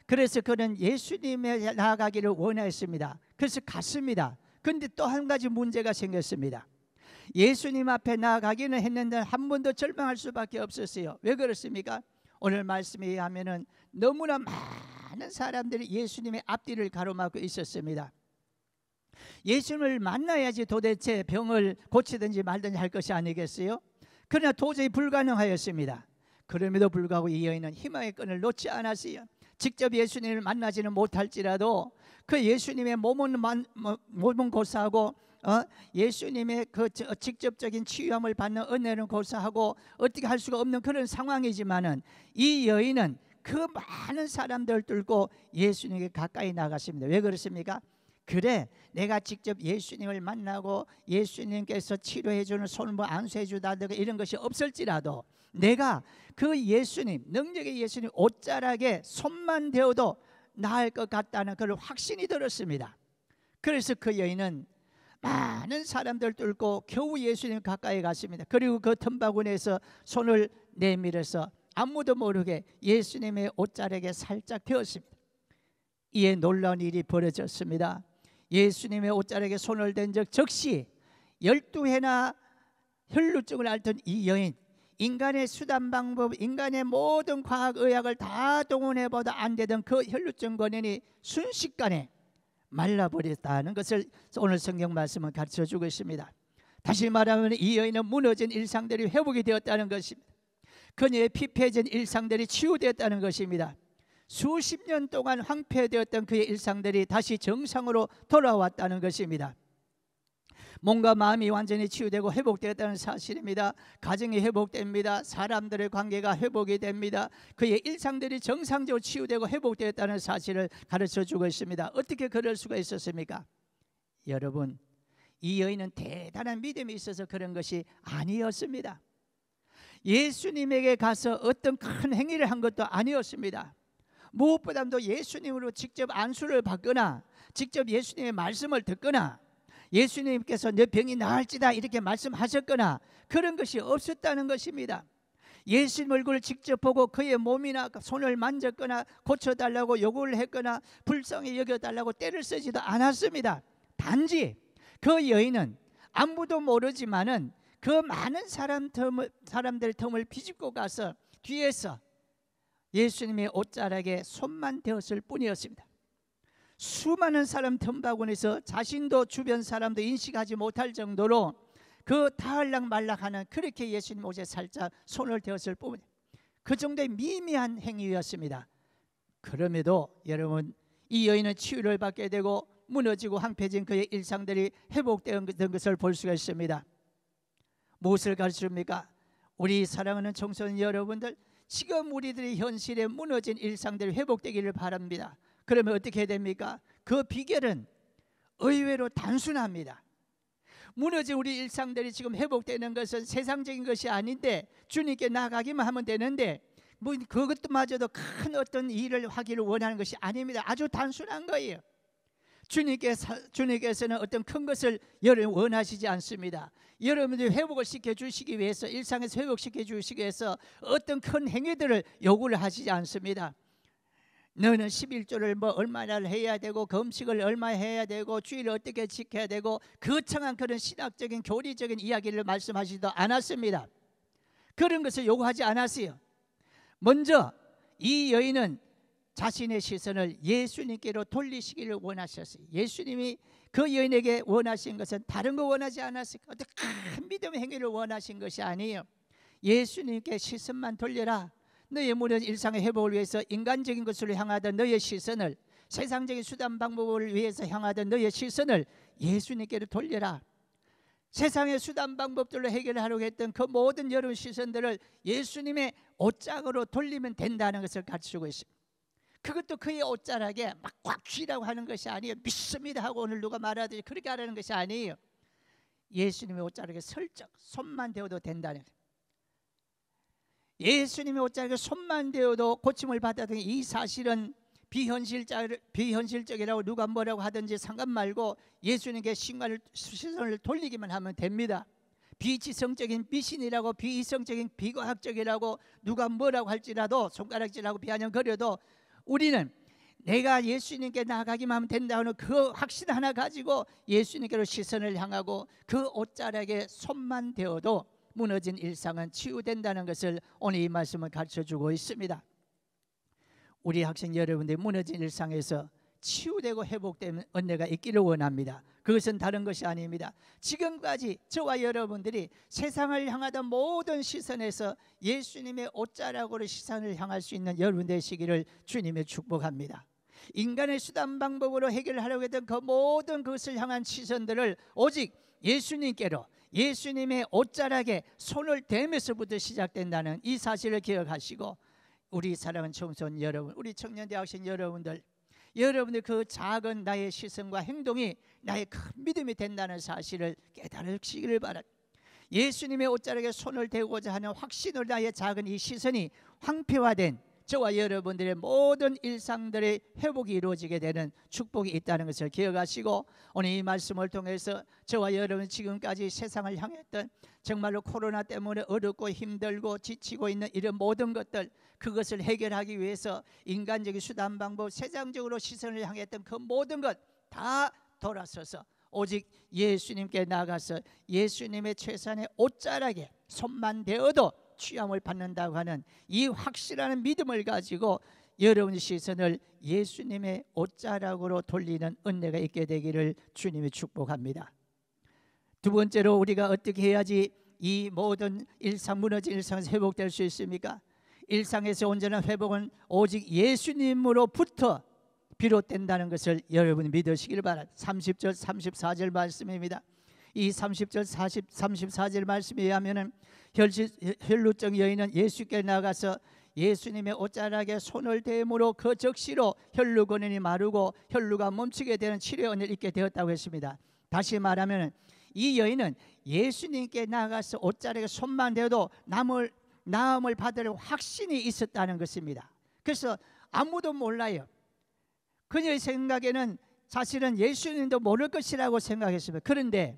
C: 그래서 그는 예수님에 나아가기를 원했습니다. 그래서 갔습니다. 그런데 또 한 가지 문제가 생겼습니다. 예수님 앞에 나아가기는 했는데 한 번 더 절망할 수밖에 없었어요. 왜 그렇습니까? 오늘 말씀에 의하면 너무나 많은 사람들이 예수님의 앞뒤를 가로막고 있었습니다. 예수님을 만나야지 도대체 병을 고치든지 말든지 할 것이 아니겠어요? 그러나 도저히 불가능하였습니다. 그럼에도 불구하고 이 여인은 희망의 끈을 놓지 않았어요. 직접 예수님을 만나지는 못할지라도 그 예수님의 몸은 고사하고 예수님의 그 직접적인 치유함을 받는 은혜는 고사하고 어떻게 할 수가 없는 그런 상황이지만은 이 여인은 그 많은 사람들을 뚫고 예수님께 가까이 나갔습니다. 왜 그렇습니까? 그래, 내가 직접 예수님을 만나고 예수님께서 치료해주는 손을 안수해주다든가 이런 것이 없을지라도 내가 그 예수님, 능력의 예수님 옷자락에 손만 대어도 나을 것 같다는 그런 확신이 들었습니다. 그래서 그 여인은 많은 사람들 뚫고 겨우 예수님 가까이 갔습니다. 그리고 그 틈바구니에서 손을 내밀어서 아무도 모르게 예수님의 옷자락에 살짝 대었습니다. 이에 놀라운 일이 벌어졌습니다. 예수님의 옷자락에 손을 댄 적 즉시 12회나 혈루증을 앓던 이 여인, 인간의 수단 방법, 인간의 모든 과학의학을 다 동원해봐도 안 되던 그 혈루증 권연이 순식간에 말라버렸다는 것을 오늘 성경 말씀은 가르쳐주고 있습니다. 다시 말하면 이 여인은 무너진 일상들이 회복이 되었다는 것입니다. 그녀의 피폐해진 일상들이 치유되었다는 것입니다. 수십 년 동안 황폐되었던 그의 일상들이 다시 정상으로 돌아왔다는 것입니다. 몸과 마음이 완전히 치유되고 회복되었다는 사실입니다. 가정이 회복됩니다. 사람들의 관계가 회복이 됩니다. 그의 일상들이 정상적으로 치유되고 회복되었다는 사실을 가르쳐주고 있습니다. 어떻게 그럴 수가 있었습니까? 여러분, 이 여인은 대단한 믿음이 있어서 그런 것이 아니었습니다. 예수님에게 가서 어떤 큰 행위를 한 것도 아니었습니다. 무엇보다도 예수님으로 직접 안수를 받거나 직접 예수님의 말씀을 듣거나 예수님께서 내 병이 나을지다 이렇게 말씀하셨거나 그런 것이 없었다는 것입니다. 예수님 얼굴을 직접 보고 그의 몸이나 손을 만졌거나 고쳐달라고 요구를 했거나 불쌍히 여겨달라고 때를 쓰지도 않았습니다. 단지 그 여인은 아무도 모르지만은 그 많은 사람들 틈을 비집고 가서 뒤에서 예수님의 옷자락에 손만 대었을 뿐이었습니다. 수많은 사람 틈바구니에서 자신도 주변 사람도 인식하지 못할 정도로 그 다을락말락하는 그렇게 예수님 옷에 살짝 손을 대었을 뿐, 그 정도의 미미한 행위였습니다. 그럼에도 여러분, 이 여인은 치유를 받게 되고 무너지고 황폐해진 그의 일상들이 회복된 것을 볼 수가 있습니다. 무엇을 가르칩니까? 우리 사랑하는 청소년 여러분들, 지금 우리들의 현실에 무너진 일상들이 회복되기를 바랍니다. 그러면 어떻게 해야 됩니까? 그 비결은 의외로 단순합니다. 무너진 우리 일상들이 지금 회복되는 것은 세상적인 것이 아닌데 주님께 나아가기만 하면 되는데 뭐 그것마저도 큰 어떤 일을 하기를 원하는 것이 아닙니다. 아주 단순한 거예요. 주님께서는 어떤 큰 것을 여러분 원하시지 않습니다. 여러분들이 회복을 시켜주시기 위해서, 일상에서 회복시켜 주시기 위해서 어떤 큰 행위들을 요구를 하시지 않습니다. 너는 11조를 뭐 얼마나 해야 되고 금식을 얼마 해야 되고 주일을 어떻게 지켜야 되고 거창한 그런 신학적인 교리적인 이야기를 말씀하시지도 않았습니다. 그런 것을 요구하지 않았어요. 먼저 이 여인은 자신의 시선을 예수님께로 돌리시기를 원하셨어요. 예수님이 그 여인에게 원하신 것은 다른 거 원하지 않았어요. 어떤 큰 믿음의 행위를 원하신 것이 아니에요. 예수님께 시선만 돌려라. 너의 무너진 일상의 회복을 위해서 인간적인 것으로 향하던 너의 시선을, 세상적인 수단 방법을 위해서 향하던 너의 시선을 예수님께로 돌려라. 세상의 수단 방법들로 해결하려고 했던 그 모든 여러 시선들을 예수님의 옷장으로 돌리면 된다는 것을 가르치고 있습니다. 그것도 그의 옷자락에 막 꽉 쥐라고 하는 것이 아니에요. 믿습니다 하고 오늘 누가 말하듯이 그렇게 하라는 것이 아니에요. 예수님의 옷자락에 슬쩍 손만 대어도 된다는 거예요. 예수님의 옷자락에 손만 대어도 고침을 받았던 이 사실은 비현실적이라고 누가 뭐라고 하든지 상관 말고 예수님께 시선을 돌리기만 하면 됩니다. 비지성적인 미신이라고, 비이성적인 비과학적이라고 누가 뭐라고 할지라도, 손가락질하고 비아냥거려도 우리는 내가 예수님께 나아가기만 하면 된다는 그 확신 하나 가지고 예수님께로 시선을 향하고 그 옷자락에 손만 대어도 무너진 일상은 치유된다는 것을 오늘 이 말씀을 가르쳐주고 있습니다. 우리 학생 여러분들이 무너진 일상에서 치유되고 회복되는 은혜가 있기를 원합니다. 그것은 다른 것이 아닙니다. 지금까지 저와 여러분들이 세상을 향하던 모든 시선에서 예수님의 옷자락으로 시선을 향할 수 있는 여러분 되시기를 주님의 축복합니다. 인간의 수단 방법으로 해결하려고 했던 그 모든 것을 향한 시선들을 오직 예수님께로, 예수님의 옷자락에 손을 대면서부터 시작된다는 이 사실을 기억하시고, 우리 사랑하는 청소년 여러분, 우리 청년 대학생 여러분들 그 작은 나의 시선과 행동이 나의 큰 믿음이 된다는 사실을 깨달으시기를 바랍니다. 예수님의 옷자락에 손을 대고자 하는 확신으로 나의 작은 이 시선이 황폐화된 저와 여러분들의 모든 일상들의 회복이 이루어지게 되는 축복이 있다는 것을 기억하시고, 오늘 이 말씀을 통해서 저와 여러분 지금까지 세상을 향했던 정말로 코로나 때문에 어렵고 힘들고 지치고 있는 이런 모든 것들, 그것을 해결하기 위해서 인간적인 수단 방법, 세상적으로 시선을 향했던 그 모든 것 다 돌아서서 오직 예수님께 나가서 예수님의 최선의 옷자락에 손만 대어도 취함을 받는다고 하는 이 확실한 믿음을 가지고 여러분의 시선을 예수님의 옷자락으로 돌리는 은혜가 있게 되기를 주님이 축복합니다. 두 번째로 우리가 어떻게 해야지 이 모든 일상, 무너진 일상에서 회복될 수 있습니까? 일상에서 온전한 회복은 오직 예수님으로부터 비롯된다는 것을 여러분이 믿으시길 바랍니다. 30절 34절 말씀입니다. 이 30절 34절 말씀에 의하면 혈루증 여인은 예수께 나가서 예수님의 옷자락에 손을 대므로 그 즉시로 혈루 근원이 마르고 혈루가 멈추게 되는 치료의 은혜를 입게 되었다고 했습니다. 다시 말하면 이 여인은 예수님께 나가서 옷자락에 손만 대도 나음을 받을 확신이 있었다는 것입니다. 그래서 아무도 몰라요. 그녀의 생각에는 사실은 예수님도 모를 것이라고 생각했습니다. 그런데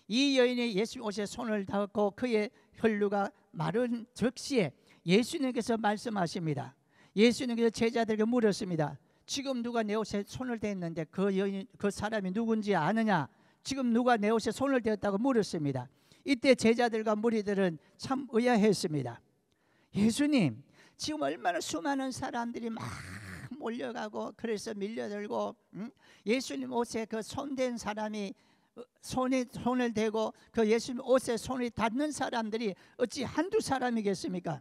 C: 이 여인이 예수님 옷에 손을 닿고 그의 혈루가 마른 즉시에 예수님께서 말씀하십니다. 예수님께서 제자들에게 물었습니다. 지금 누가 내 옷에 손을 댔는데 그 사람이 누군지 아느냐? 지금 누가 내 옷에 손을 댔다고 물었습니다. 이때 제자들과 무리들은 참 의아했습니다. 예수님, 지금 얼마나 수많은 사람들이 막 몰려가고 그래서 밀려들고 예수님 옷에 그 손댄 사람이 손을 대고 그 예수님 옷에 손이 닿는 사람들이 어찌 한두 사람이겠습니까?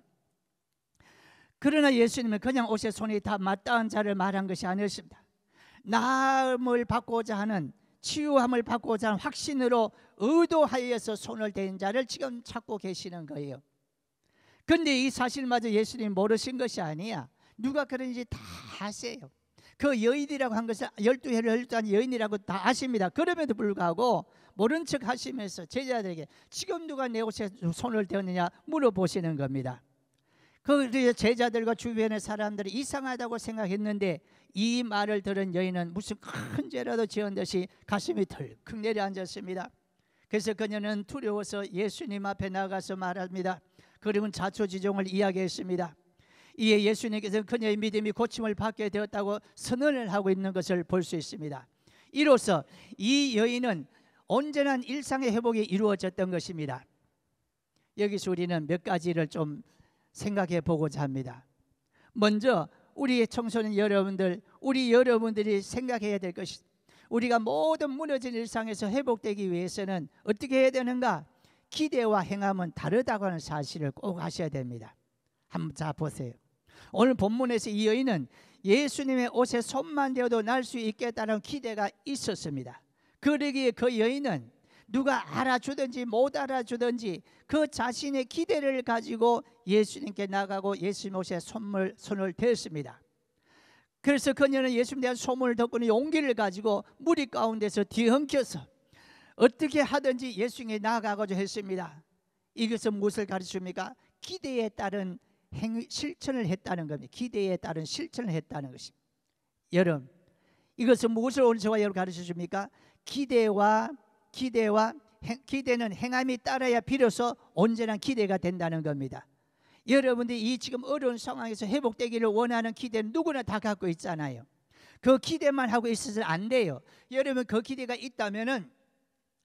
C: 그러나 예수님은 그냥 옷에 손이 다 맞닿은 자를 말한 것이 아니었습니다. 나음을 받고자 하는, 치유함을 받고자 하는 확신으로 의도하여서 손을 댄 자를 지금 찾고 계시는 거예요. 그런데 이 사실마저 예수님이 모르신 것이 아니야. 누가 그런지 다 아세요. 그 여인이라고 한 것은 12해를 혈루한 여인이라고 다 아십니다. 그럼에도 불구하고 모른 척 하시면서 제자들에게 지금 누가 내 옷에 손을 대었느냐 물어보시는 겁니다. 그 제자들과 주변의 사람들이 이상하다고 생각했는데 이 말을 들은 여인은 무슨 큰 죄라도 지은 듯이 가슴이 덜컥 내려앉았습니다. 그래서 그녀는 두려워서 예수님 앞에 나가서 말합니다. 그리고 자초지종을 이야기했습니다. 이에 예수님께서 그녀의 믿음이 고침을 받게 되었다고 선언을 하고 있는 것을 볼 수 있습니다. 이로써 이 여인은 온전한 일상의 회복이 이루어졌던 것입니다. 여기서 우리는 몇 가지를 좀 생각해 보고자 합니다. 먼저 우리의 청소년 여러분들, 우리 여러분들이 생각해야 될 것이, 우리가 모든 무너진 일상에서 회복되기 위해서는 어떻게 해야 되는가? 기대와 행함은 다르다고 하는 사실을 꼭 아셔야 됩니다. 한번 자 보세요. 오늘 본문에서 이 여인은 예수님의 옷에 손만 대어도 날 수 있겠다는 기대가 있었습니다. 그러기에 그 여인은 누가 알아주든지 못 알아주든지 그 자신의 기대를 가지고 예수님께 나가고 예수님 옷에 손을 대었습니다. 그래서 그녀는 예수님에 대한 소문을 듣고는 용기를 가지고 무리 가운데서 뒤엉켜서 어떻게 하든지 예수님께 나아가고자 했습니다. 이것은 무엇을 가르칩니까? 기대에 따른 실천을 했다는 겁니다. 기대에 따른 실천을 했다는 것입니다. 여러분, 이것은 무엇을 오늘 저와 여러분 가르쳐 줍니까? 기대는 행함이 따라야 비로소 온전한 기대가 된다는 겁니다. 여러분들이 이 지금 어려운 상황에서 회복되기를 원하는 기대는 누구나 다 갖고 있잖아요. 그 기대만 하고 있어서는 안 돼요. 여러분, 그 기대가 있다면은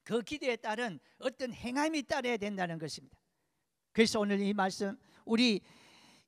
C: 그 기대에 따른 어떤 행함이 따라야 된다는 것입니다. 그래서 오늘 이 말씀, 우리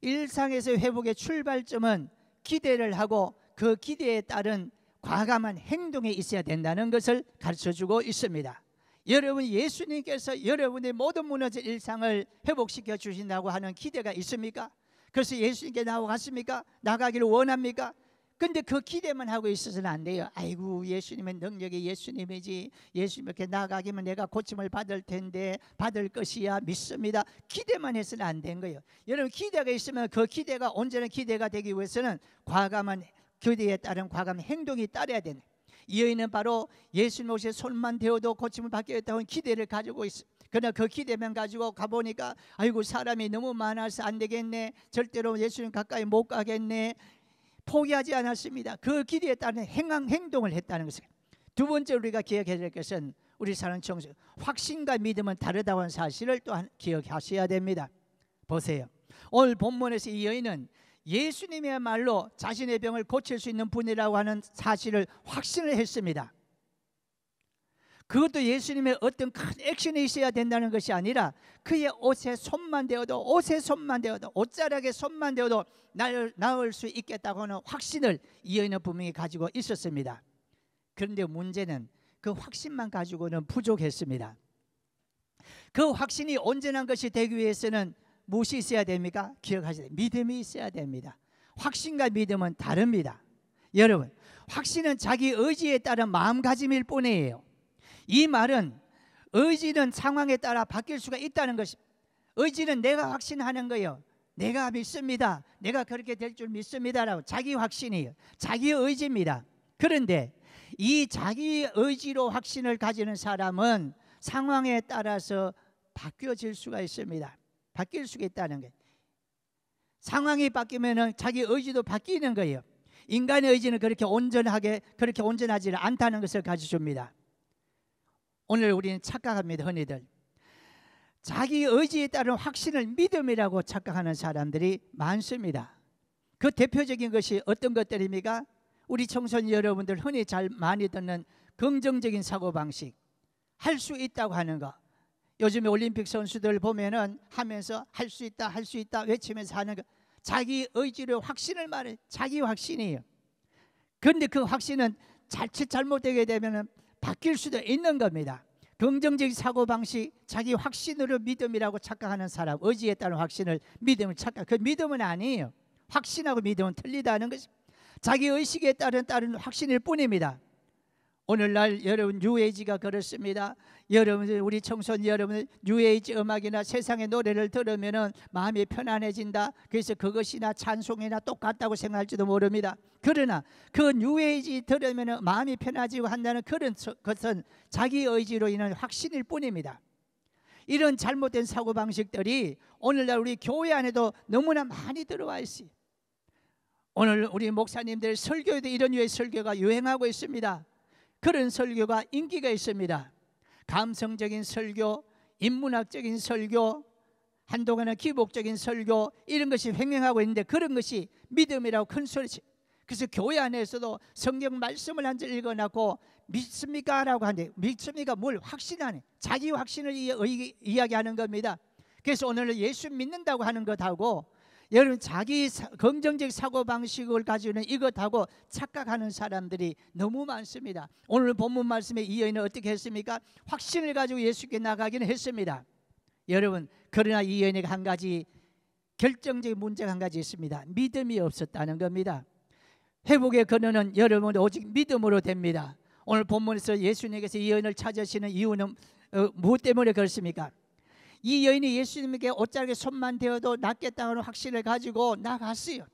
C: 일상에서 회복의 출발점은 기대를 하고 그 기대에 따른 과감한 행동에 있어야 된다는 것을 가르쳐주고 있습니다. 여러분, 예수님께서 여러분의 모든 무너진 일상을 회복시켜 주신다고 하는 기대가 있습니까? 그래서 예수님께 나아갔습니까? 나가기를 원합니까? 근데 그 기대만 하고 있어서는 안 돼요. 아이고, 예수님의 능력이 예수님이지, 예수님께 나가기면 내가 고침을 받을 텐데 받을 것이야 믿습니다. 기대만 해서는 안 된 거예요. 여러분, 기대가 있으면 그 기대가 온전한 기대가 되기 위해서는 과감한 기대에 따른 과감한 행동이 따라야 되는, 이 여인은 바로 예수님 옷에 손만 대어도 고침을 받겠다고 하는 기대를 가지고 있어요. 그러나 그 기대만 가지고 가보니까 아이고, 사람이 너무 많아서 안 되겠네, 절대로 예수님 가까이 못 가겠네, 포기하지 않았습니다. 그 기대에 따른 행동을 했다는 것을. 두 번째 우리가 기억해야 될 것은 우리 사랑하는 청소, 확신과 믿음은 다르다고 하는 사실을 또한 기억하셔야 됩니다. 보세요. 오늘 본문에서 이 여인은 예수님이야말로 자신의 병을 고칠 수 있는 분이라고 하는 사실을 확신을 했습니다. 그것도 예수님의 어떤 큰 액션이 있어야 된다는 것이 아니라 그의 옷에 손만 대어도, 옷자락에 손만 대어도 나을 수 있겠다고 하는 확신을 이 여인은 분명히 가지고 있었습니다. 그런데 문제는 그 확신만 가지고는 부족했습니다. 그 확신이 온전한 것이 되기 위해서는 무엇이 있어야 됩니까? 기억하셔야 됩니다. 믿음이 있어야 됩니다. 확신과 믿음은 다릅니다. 여러분, 확신은 자기 의지에 따른 마음가짐일 뿐이에요. 이 말은 의지는 상황에 따라 바뀔 수가 있다는 것입니다. 의지는 내가 확신하는 거예요. 내가 믿습니다, 내가 그렇게 될 줄 믿습니다라고, 자기 확신이에요. 자기 의지입니다. 그런데 이 자기 의지로 확신을 가지는 사람은 상황에 따라서 바뀌어질 수가 있습니다. 바뀔 수가 있다는 거예요. 상황이 바뀌면 자기 의지도 바뀌는 거예요. 인간의 의지는 그렇게 온전하지는 않다는 것을 가르쳐줍니다. 오늘 우리는 착각합니다. 흔히들 자기 의지에 따른 확신을 믿음이라고 착각하는 사람들이 많습니다. 그 대표적인 것이 어떤 것들입니까? 우리 청소년 여러분들 흔히 많이 듣는 긍정적인 사고방식, 할 수 있다고 하는 거. 요즘에 올림픽 선수들 보면은 하면서 할 수 있다 외치면서 하는 거, 자기 의지로 확신을 말해, 자기 확신이에요. 그런데 그 확신은 자칫 잘못되게 되면은 바뀔 수도 있는 겁니다. 긍정적인 사고방식, 자기 확신으로 믿음이라고 착각하는 사람, 의지에 따른 확신을 믿음을 착각, 그 믿음은 아니에요. 확신하고 믿음은 틀리다는 것입니다. 자기 의식에 따른 확신일 뿐입니다. 오늘날 여러분 뉴에이지가 그렇습니다. 여러분, 우리 청소년 여러분, 뉴에이지 음악이나 세상의 노래를 들으면 마음이 편안해진다. 그래서 그것이나 찬송이나 똑같다고 생각할지도 모릅니다. 그러나 그 뉴에이지 들으면 마음이 편해지고 한다는 그런 것은 자기 의지로 인한 확신일 뿐입니다. 이런 잘못된 사고방식들이 오늘날 우리 교회 안에도 너무나 많이 들어와 있어요. 오늘 우리 목사님들 설교에도 이런 류의 설교가 유행하고 있습니다. 그런 설교가 인기가 있습니다. 감성적인 설교, 인문학적인 설교, 한동안은 기복적인 설교, 이런 것이 횡행하고 있는데 그런 것이 믿음이라고 큰 소리치. 그래서 교회 안에서도 성경 말씀을 한 절 읽어놨고 믿습니까? 라고 하는데 믿습니까? 뭘 확신하네. 자기 확신을 이야기하는 겁니다. 그래서 오늘 예수 믿는다고 하는 것하고 여러분 자기 긍정적 사고방식을 가지고 있는 이것하고 착각하는 사람들이 너무 많습니다. 오늘 본문 말씀에 이 여인은 어떻게 했습니까? 확신을 가지고 예수께 나가기는 했습니다. 여러분, 그러나 이 여인에게 한 가지 결정적인 문제가 한 가지 있습니다. 믿음이 없었다는 겁니다. 회복의 근원은 여러분 오직 믿음으로 됩니다. 오늘 본문에서 예수님께서 이 여인을 찾으시는 이유는 무엇 때문에 그렇습니까? 이 여인이 예수님에게 옷자락에 손만 대어도 낫겠다는 확신을 가지고 나갔어요.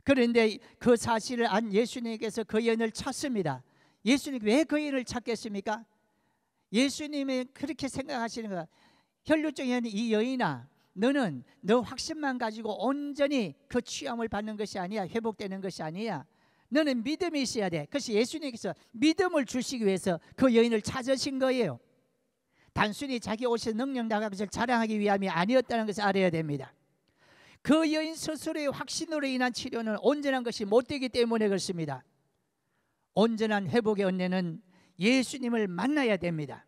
C: 그런데 그 사실을 안 예수님께서 그 여인을 찾습니다. 예수님 왜 그 여인을 찾겠습니까? 예수님이 그렇게 생각하시는 거야. 혈루증인 이 여인아, 너는 너 확신만 가지고 온전히 그 취함을 받는 것이 아니야. 회복되는 것이 아니야. 너는 믿음이 있어야 돼. 그래서 예수님께서 믿음을 주시기 위해서 그 여인을 찾으신 거예요. 단순히 자기 옷에 능력 나간 것을 자랑하기 위함이 아니었다는 것을 알아야 됩니다. 그 여인 스스로의 확신으로 인한 치료는 온전한 것이 못 되기 때문에 그렇습니다. 온전한 회복의 은혜는 예수님을 만나야 됩니다.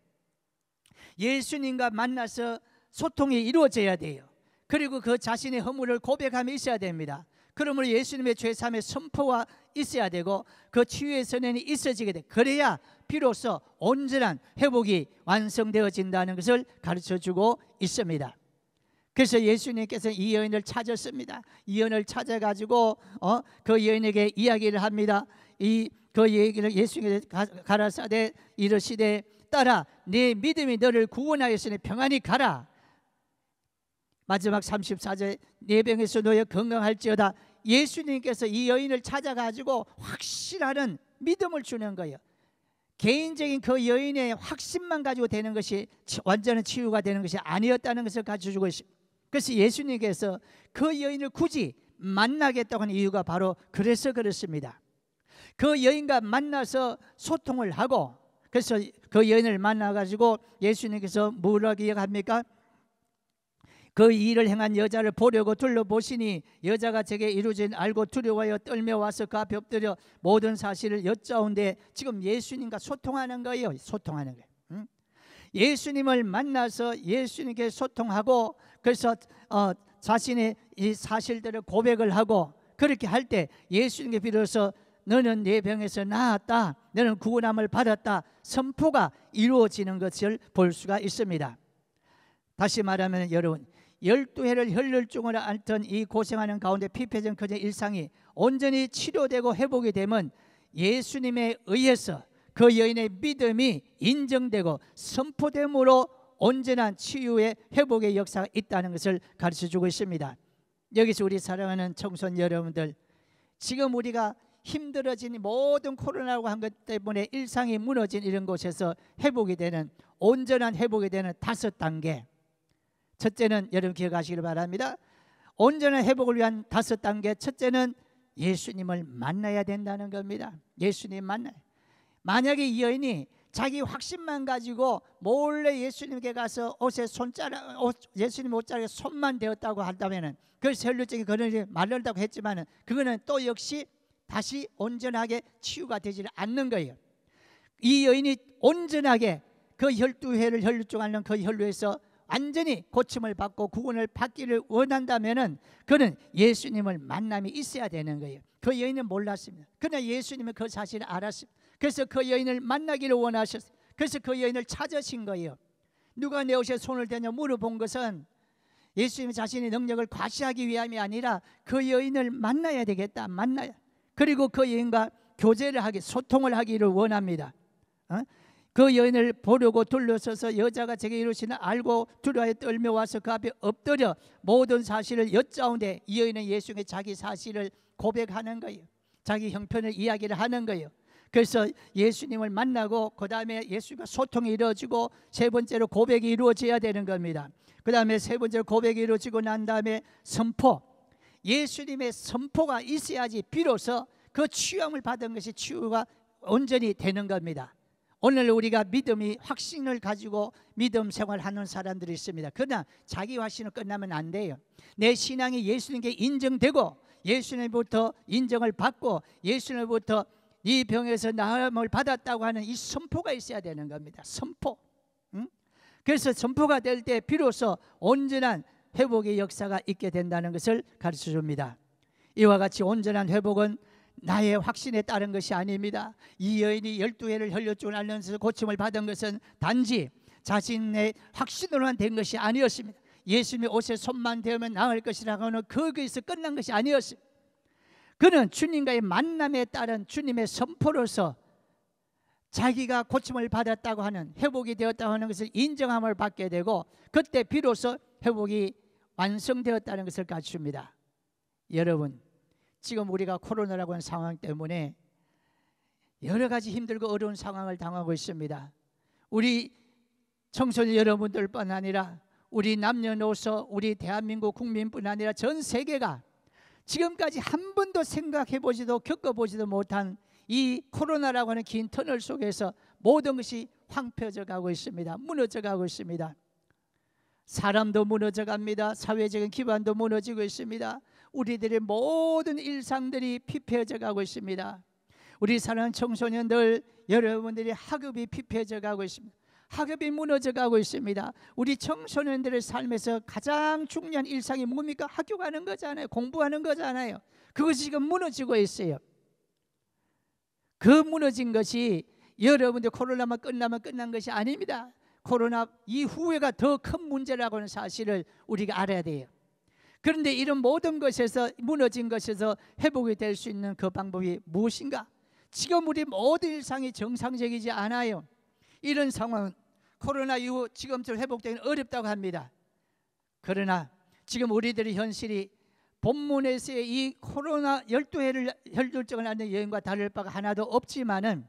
C: 예수님과 만나서 소통이 이루어져야 돼요. 그리고 그 자신의 허물을 고백함이 있어야 됩니다. 그러므로 예수님의 죄사함의 선포가 있어야 되고 그 치유의 선언이 있어지게 돼. 그래야 비로소 온전한 회복이 완성되어진다는 것을 가르쳐주고 있습니다. 그래서 예수님께서 이 여인을 찾았습니다. 이 여인을 찾아가지고 그 여인에게 이야기를 합니다. 그 얘기를 예수님께서 가라사대 이르시되 따라 네 믿음이 너를 구원하였으니 평안히 가라. 마지막 34절 네 병에서 너희 건강할지어다. 예수님께서 이 여인을 찾아가지고 확실한 믿음을 주는 거예요. 개인적인 그 여인의 확신만 가지고 되는 것이 완전한 치유가 되는 것이 아니었다는 것을 가르쳐주고 있습니다. 그래서 예수님께서 그 여인을 굳이 만나겠다고 하는 이유가 바로 그래서 그렇습니다. 그 여인과 만나서 소통을 하고 그래서 그 여인을 만나가지고 예수님께서 뭐라고 이야기합니까? 그 일을 행한 여자를 보려고 둘러보시니 여자가 제게 이루어진 알고 두려워하여 떨며 와서 그 앞에 엎드려 모든 사실을 여짜온데 지금 예수님과 소통하는 거예요. 소통하는 거예요. 예수님을 만나서 예수님께 소통하고 그래서 자신의 이 사실들을 고백을 하고 그렇게 할 때 예수님께 비로소 너는 내 병에서 나았다, 너는 구원함을 받았다 선포가 이루어지는 것을 볼 수가 있습니다. 다시 말하면 여러분 12해를 혈루증으로 앓던 이 고생하는 가운데 피폐전 그의 일상이 온전히 치료되고 회복이 되면 예수님에 의해서 그 여인의 믿음이 인정되고 선포됨으로 온전한 치유의 회복의 역사가 있다는 것을 가르쳐주고 있습니다. 여기서 우리 사랑하는 청소년 여러분들, 지금 우리가 힘들어진 모든 코로나라고 한 것 때문에 일상이 무너진 이런 곳에서 회복이 되는 온전한 회복이 되는 5단계. 첫째는 여러분 기억하시길 바랍니다. 온전한 회복을 위한 5단계. 첫째는 예수님을 만나야 된다는 겁니다. 예수님 만나요. 만약에 이 여인이 자기 확신만 가지고 몰래 예수님께 가서 옷에 예수님 옷자락에 손만 대었다고 한다면 그래서 혈루증이 그런지 말른다고 했지만 그거는 또 역시 다시 온전하게 치유가 되지 않는 거예요. 이 여인이 온전하게 그 12회를 혈루증 앓는 그 혈루에서 완전히 고침을 받고 구원을 받기를 원한다면 그는 예수님을 만남이 있어야 되는 거예요. 그 여인은 몰랐습니다. 그러나 예수님은 그 사실을 알았습니다. 그래서 그 여인을 만나기를 원하셨어요. 그래서 그 여인을 찾으신 거예요. 누가 내 옷에 손을 대냐 물어본 것은 예수님 자신의 능력을 과시하기 위함이 아니라 그 여인을 만나야 되겠다. 만나야. 그리고 그 여인과 교제를 하기, 소통을 하기를 원합니다. 그 여인을 보려고 둘러서서 여자가 제게 이루시나 알고 두려워에 떨며 와서 그 앞에 엎드려 모든 사실을 여짜오는데 이 여인은 예수님께 자기 사실을 고백하는 거예요. 자기 형편을 이야기를 하는 거예요. 그래서 예수님을 만나고 그 다음에 예수가 소통이 이루어지고 세 번째로 고백이 이루어져야 되는 겁니다. 그 다음에 세 번째로 고백이 이루어지고 난 다음에 선포, 예수님의 선포가 있어야지 비로소 그 치유함을 받은 것이 치유가 온전히 되는 겁니다. 오늘 우리가 믿음이 확신을 가지고 믿음 생활하는 사람들이 있습니다. 그러나 자기 확신을 끝나면 안 돼요. 내 신앙이 예수님께 인정되고 예수님부터 인정을 받고 예수님부터 이 병에서 나음을 받았다고 하는 이 선포가 있어야 되는 겁니다. 선포. 그래서 선포가 될 때 비로소 온전한 회복의 역사가 있게 된다는 것을 가르쳐 줍니다. 이와 같이 온전한 회복은 나의 확신에 따른 것이 아닙니다. 이 여인이 12회를 혈류증을 앓으면서 고침을 받은 것은 단지 자신의 확신으로만 된 것이 아니었습니다. 예수님의 옷에 손만 대면 나을 것이라고 하는 거기서 끝난 것이 아니었습니다. 그는 주님과의 만남에 따른 주님의 선포로서 자기가 고침을 받았다고 하는, 회복이 되었다고 하는 것을 인정함을 받게 되고 그때 비로소 회복이 완성되었다는 것을 갖춥니다. 여러분, 지금 우리가 코로나라고 하는 상황 때문에 여러 가지 힘들고 어려운 상황을 당하고 있습니다. 우리 청소년 여러분들뿐 아니라 우리 남녀노소, 우리 대한민국 국민뿐 아니라 전 세계가 지금까지 한 번도 생각해보지도 겪어보지도 못한 이 코로나라고 하는 긴 터널 속에서 모든 것이 황폐해져 가고 있습니다. 무너져 가고 있습니다. 사람도 무너져 갑니다. 사회적인 기반도 무너지고 있습니다. 우리들의 모든 일상들이 피폐해져 가고 있습니다. 우리 사랑하는 청소년들 여러분들이 학업이 피폐해져 가고 있습니다. 학업이 무너져 가고 있습니다. 우리 청소년들의 삶에서 가장 중요한 일상이 뭡니까? 학교 가는 거잖아요. 공부하는 거잖아요. 그것이 지금 무너지고 있어요. 그 무너진 것이 여러분들 코로나만 끝나면 끝난 것이 아닙니다. 코로나 이후에가 더 큰 문제라고 하는 사실을 우리가 알아야 돼요. 그런데 이런 모든 것에서 무너진 것에서 회복이 될 수 있는 그 방법이 무엇인가? 지금 우리 모든 일상이 정상적이지 않아요. 이런 상황은 코로나 이후 지금처럼 회복되기는 어렵다고 합니다. 그러나 지금 우리들의 현실이 본문에서의 이 코로나 12회를 혈류증을 앓는 여인과 다를 바가 하나도 없지만은,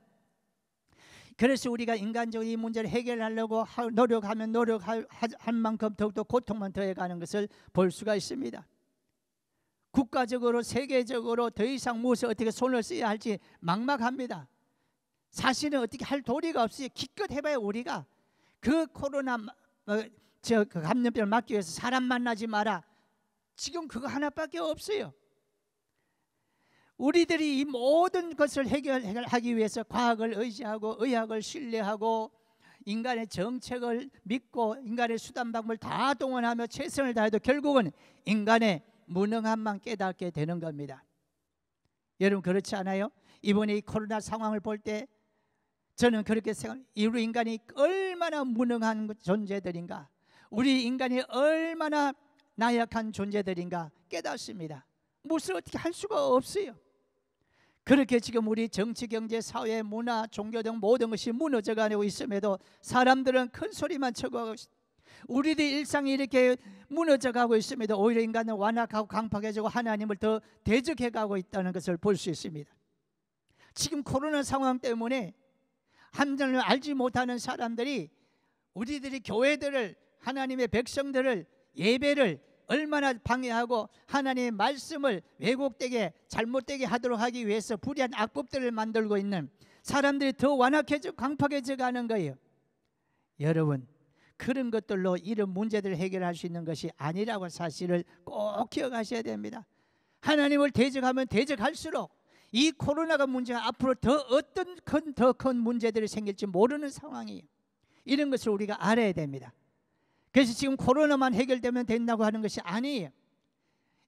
C: 그래서 우리가 인간적으로 이 문제를 해결하려고 노력하면 노력할 만큼 더욱더 고통만 더해가는 것을 볼 수가 있습니다. 국가적으로 세계적으로 더 이상 무엇을 어떻게 손을 써야 할지 막막합니다. 사실은 어떻게 할 도리가 없이 기껏 해봐야 우리가 그 코로나 그 감염병을 막기 위해서 사람 만나지 마라, 지금 그거 하나밖에 없어요. 우리들이 이 모든 것을 해결하기 위해서 과학을 의지하고 의학을 신뢰하고 인간의 정책을 믿고 인간의 수단 방법을 다 동원하며 최선을 다해도 결국은 인간의 무능함만 깨닫게 되는 겁니다. 여러분 그렇지 않아요? 이번에 이 코로나 상황을 볼 때 저는 그렇게 생각합니다. 우리 인간이 얼마나 무능한 존재들인가, 우리 인간이 얼마나 나약한 존재들인가 깨닫습니다. 무엇을 어떻게 할 수가 없어요. 그렇게 지금 우리 정치, 경제, 사회, 문화, 종교 등 모든 것이 무너져가고 있음에도 사람들은 큰 소리만 치고 하고 있습니다. 우리들 일상이 이렇게 무너져가고 있음에도 오히려 인간은 완악하고 강팍해지고 하나님을 더 대적해가고 있다는 것을 볼 수 있습니다. 지금 코로나 상황 때문에 하나님을 알지 못하는 사람들이 우리들이 교회들을, 하나님의 백성들을, 예배를 얼마나 방해하고 하나님의 말씀을 왜곡되게 잘못되게 하도록 하기 위해서 불의한 악법들을 만들고 있는 사람들이 더 완악해지고 강팍해져 가는 거예요. 여러분 그런 것들로 이런 문제들을 해결할 수 있는 것이 아니라고 사실을 꼭 기억하셔야 됩니다. 하나님을 대적하면 대적할수록 이 코로나가 문제가 앞으로 더 큰 문제들이 생길지 모르는 상황이에요. 이런 것을 우리가 알아야 됩니다. 그래서 지금 코로나만 해결되면 된다고 하는 것이 아니에요.